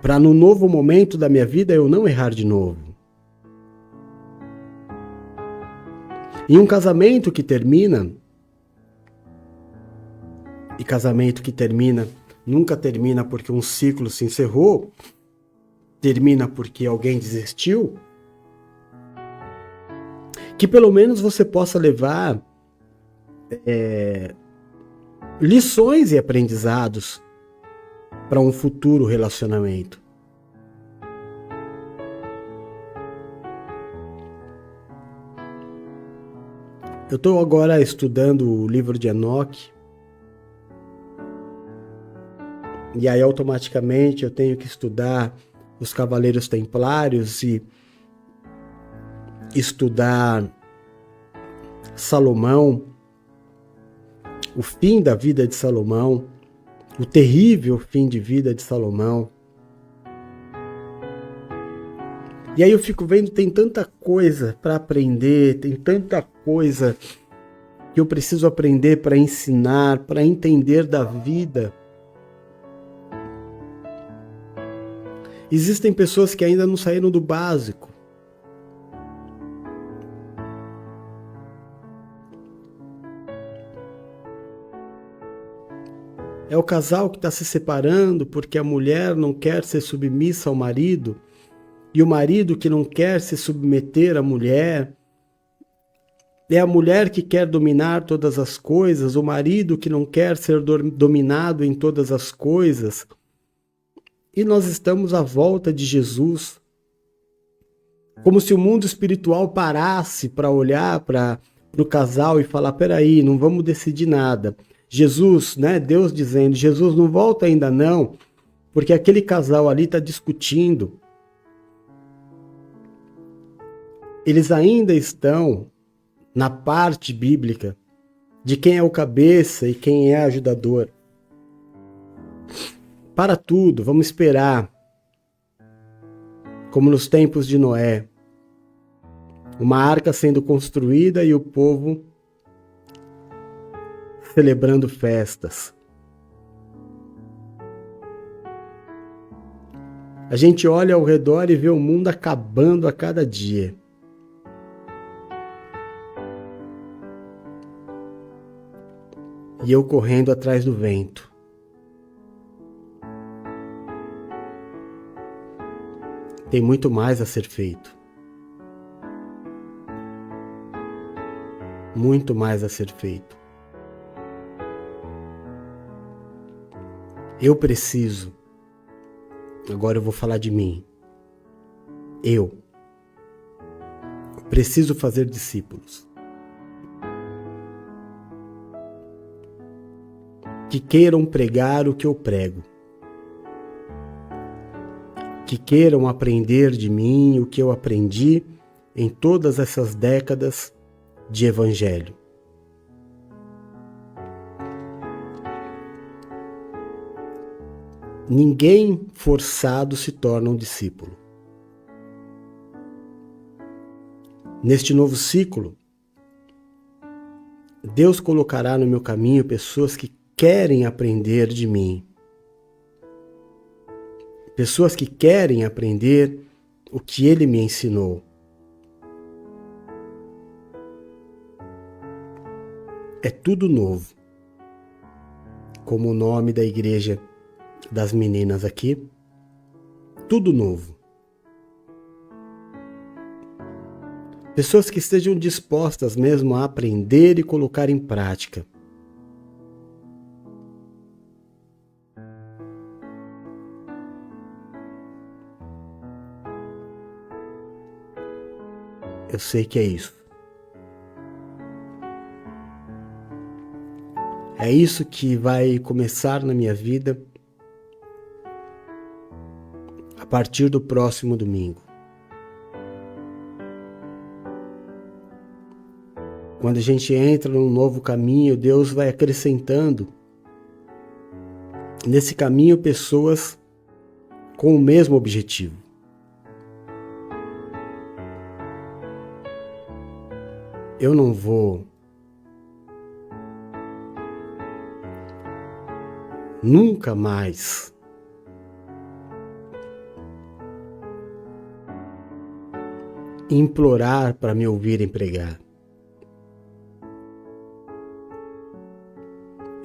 Para no novo momento da minha vida eu não errar de novo. Em um casamento que termina, e casamento que termina nunca termina porque um ciclo se encerrou, termina porque alguém desistiu, que pelo menos você possa levar lições e aprendizados para um futuro relacionamento. Eu estou agora estudando o livro de Enoque, e aí automaticamente eu tenho que estudar os Cavaleiros Templários e estudar Salomão, o fim da vida de Salomão, o terrível fim de vida de Salomão. E aí eu fico vendo, tem tanta coisa para aprender, tem tanta coisa que eu preciso aprender para ensinar, para entender da vida. Existem pessoas que ainda não saíram do básico. É o casal que está se separando porque a mulher não quer ser submissa ao marido e o marido que não quer se submeter à mulher. É a mulher que quer dominar todas as coisas, o marido que não quer ser dominado em todas as coisas. E nós estamos à volta de Jesus, como se o mundo espiritual parasse para olhar para o casal e falar, peraí, não vamos decidir nada. Jesus, né? Deus dizendo, Jesus não volta ainda não, porque aquele casal ali está discutindo. Eles ainda estão na parte bíblica de quem é o cabeça e quem é ajudador. Para tudo, vamos esperar, como nos tempos de Noé, uma arca sendo construída e o povo celebrando festas. A gente olha ao redor e vê o mundo acabando a cada dia. E eu correndo atrás do vento. Tem muito mais a ser feito. Muito mais a ser feito. Eu preciso, agora eu vou falar de mim. Eu preciso fazer discípulos que queiram pregar o que eu prego, que queiram aprender de mim o que eu aprendi em todas essas décadas de evangelho. Ninguém forçado se torna um discípulo. Neste novo ciclo, Deus colocará no meu caminho pessoas que querem aprender de mim. Pessoas que querem aprender o que Ele me ensinou. É tudo novo. Como o nome da igreja das meninas aqui, tudo novo. Pessoas que estejam dispostas mesmo a aprender e colocar em prática. Eu sei que é isso. É isso que vai começar na minha vida a partir do próximo domingo. Quando a gente entra num novo caminho, Deus vai acrescentando nesse caminho pessoas com o mesmo objetivo. Eu não vou nunca mais implorar para me ouvirem pregar.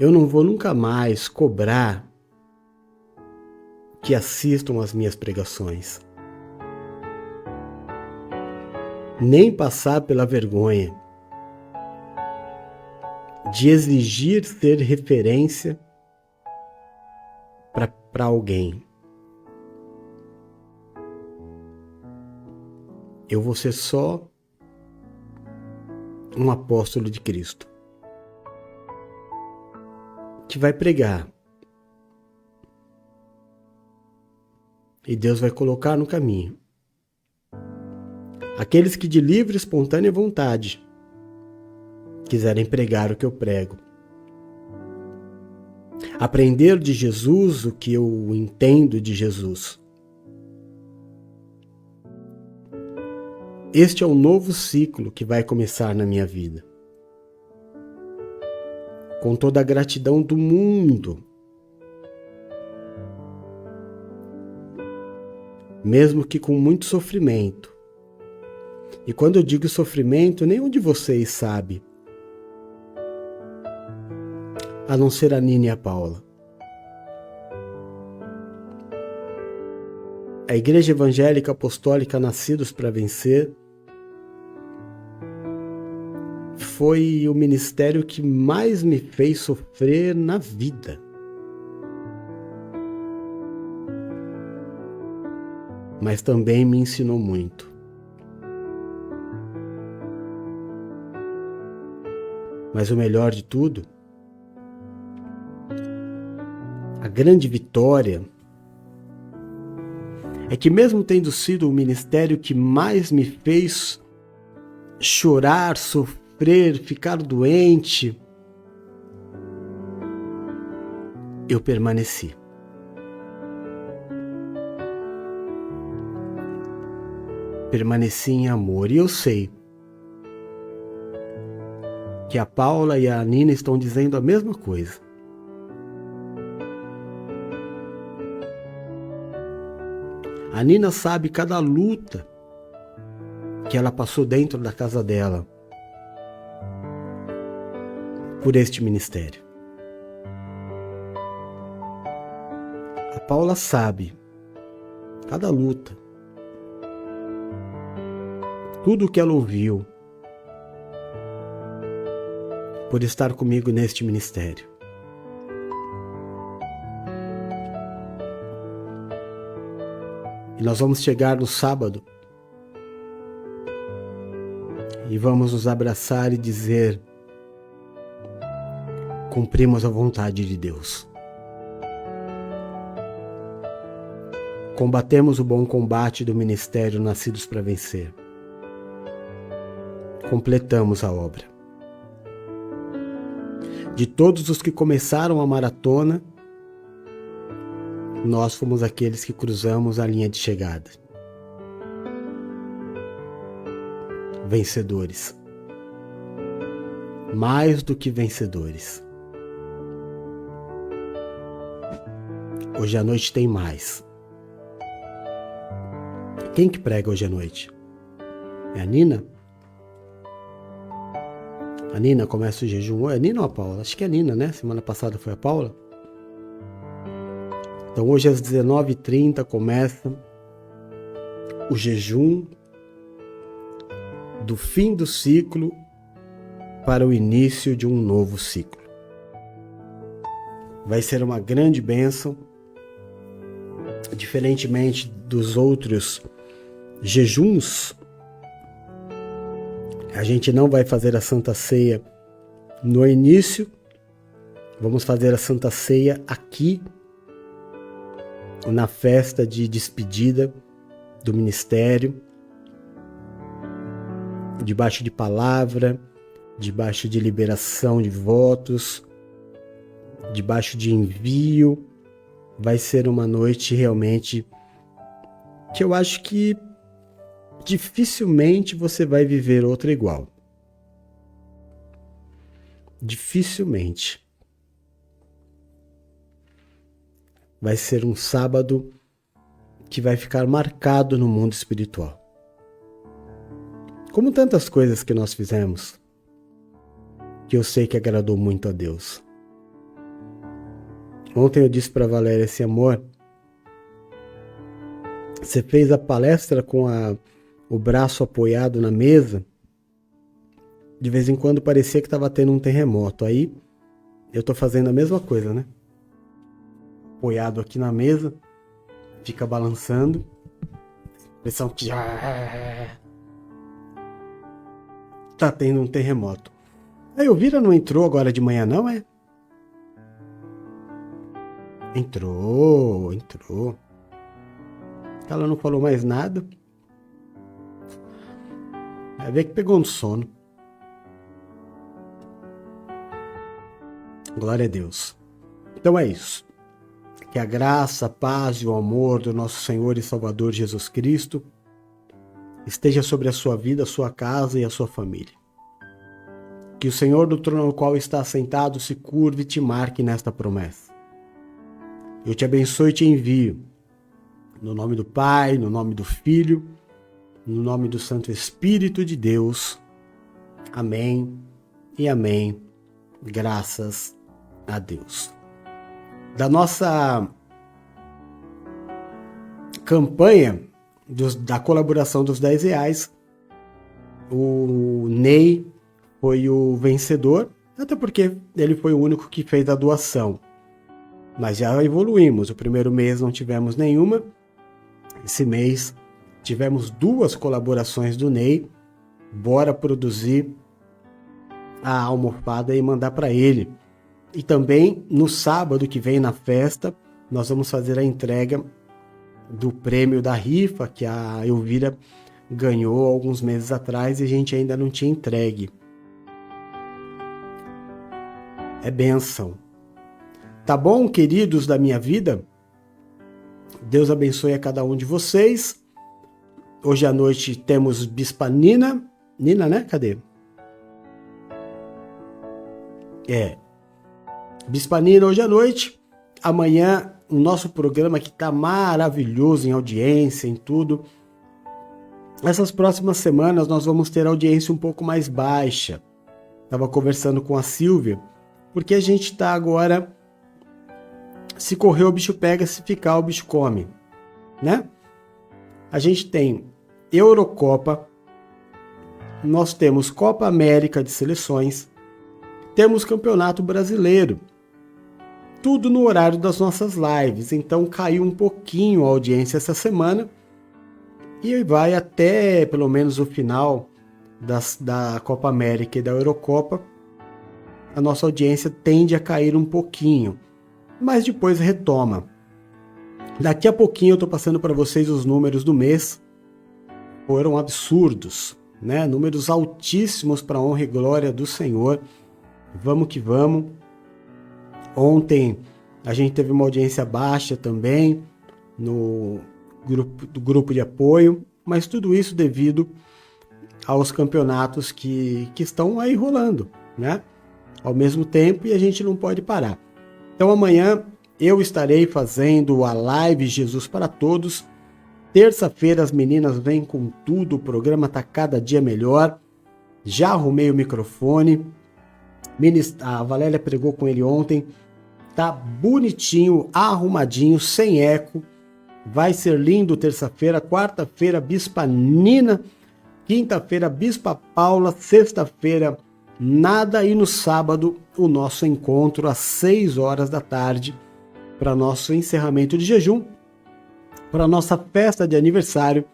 Eu não vou nunca mais cobrar que assistam às minhas pregações. Nem passar pela vergonha de exigir ser referência para alguém. Eu vou ser só um apóstolo de Cristo que vai pregar. E Deus vai colocar no caminho aqueles que de livre e espontânea vontade quiserem pregar o que eu prego. Aprender de Jesus o que eu entendo de Jesus. Este é um novo ciclo que vai começar na minha vida. Com toda a gratidão do mundo, mesmo que com muito sofrimento. E quando eu digo sofrimento, nenhum de vocês sabe, a não ser a Nina e a Paula. A Igreja Evangélica Apostólica Nascidos para Vencer foi o ministério que mais me fez sofrer na vida. Mas também me ensinou muito. Mas o melhor de tudo, a grande vitória, é que mesmo tendo sido o ministério que mais me fez chorar, sofrer, ficar doente, eu permaneci. Permaneci em amor. E eu sei que a Paula e a Nina estão dizendo a mesma coisa. A Nina sabe cada luta que ela passou dentro da casa dela por este ministério. A Paula sabe cada luta, tudo o que ela ouviu por estar comigo neste ministério. E nós vamos chegar no sábado e vamos nos abraçar e dizer: cumprimos a vontade de Deus. Combatemos o bom combate do ministério Nascidos para Vencer. Completamos a obra. De todos os que começaram a maratona, nós fomos aqueles que cruzamos a linha de chegada. Vencedores. Mais do que vencedores. Hoje à noite tem mais. Quem que prega hoje à noite? É a Nina? A Nina começa o jejum. É a Nina ou a Paula? Acho que é a Nina, né? Semana passada foi a Paula. Então hoje às 19h30 começa o jejum do fim do ciclo para o início de um novo ciclo. Vai ser uma grande bênção, diferentemente dos outros jejuns. A gente não vai fazer a Santa Ceia no início, vamos fazer a Santa Ceia aqui, na festa de despedida do ministério, debaixo de palavra, debaixo de liberação de votos, debaixo de envio. Vai ser uma noite realmente que eu acho que dificilmente você vai viver outra igual. Dificilmente. Vai ser um sábado que vai ficar marcado no mundo espiritual. Como tantas coisas que nós fizemos, que eu sei que agradou muito a Deus. Ontem eu disse para a Valéria, esse amor, você fez a palestra com o braço apoiado na mesa, de vez em quando parecia que estava tendo um terremoto. Aí eu estou fazendo a mesma coisa, né? Apoiado aqui na mesa, fica balançando, impressão que tá tendo um terremoto. A Elvira não entrou agora de manhã não, é? Entrou. Ela não falou mais nada. Vai ver que pegou no sono. Glória a Deus. Então é isso. Que a graça, a paz e o amor do nosso Senhor e Salvador Jesus Cristo esteja sobre a sua vida, a sua casa e a sua família. Que o Senhor do trono no qual está assentado se curve e te marque nesta promessa. Eu te abençoe e te envio. No nome do Pai, no nome do Filho, no nome do Santo Espírito de Deus. Amém e amém. Graças a Deus. Da nossa campanha da colaboração dos R$10, o Ney foi o vencedor, até porque ele foi o único que fez a doação. Mas já evoluímos. O primeiro mês não tivemos nenhuma. Esse mês tivemos 2 colaborações do Ney. Bora produzir a almofada e mandar para ele. E também no sábado que vem na festa, nós vamos fazer a entrega do prêmio da rifa que a Elvira ganhou alguns meses atrás e a gente ainda não tinha entregue. É bênção. Tá bom, queridos da minha vida? Deus abençoe a cada um de vocês. Hoje à noite temos Bispa Nina. Nina, né? Cadê? Bispa Nina hoje à noite. Amanhã o nosso programa que tá maravilhoso em audiência, em tudo. Essas próximas semanas nós vamos ter audiência um pouco mais baixa. Estava conversando com a Silvia, porque a gente tá agora... Se correr o bicho pega, se ficar o bicho come, né? A gente tem Eurocopa, nós temos Copa América de Seleções, temos Campeonato Brasileiro, tudo no horário das nossas lives, então caiu um pouquinho a audiência essa semana e vai até pelo menos o final da Copa América e da Eurocopa, a nossa audiência tende a cair um pouquinho, mas depois retoma. Daqui a pouquinho eu estou passando para vocês os números do mês. Foram absurdos, né? Números altíssimos para a honra e glória do Senhor. Vamos que vamos. Ontem a gente teve uma audiência baixa também no grupo de apoio, mas tudo isso devido aos campeonatos que estão aí rolando, né? Ao mesmo tempo, e a gente não pode parar. Então amanhã eu estarei fazendo a live Jesus para Todos. Terça-feira as meninas vêm com tudo, o programa está cada dia melhor. Já arrumei o microfone. A Valéria pregou com ele ontem. Tá bonitinho, arrumadinho, sem eco. Vai ser lindo terça-feira. Quarta-feira, Bispa Nina. Quinta-feira, Bispa Paula. Sexta-feira, nada. E no sábado, o nosso encontro às 6 horas da tarde para nosso encerramento de jejum, para nossa festa de aniversário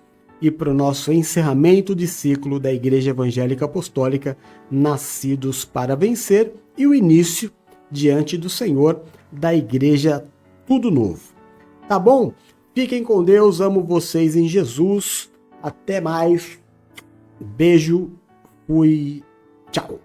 e para o nosso encerramento de ciclo da Igreja Evangélica Apostólica Nascidos para Vencer e o início diante do Senhor da Igreja Tudo Novo. Tá bom? Fiquem com Deus, amo vocês em Jesus. Até mais. Beijo, fui, tchau.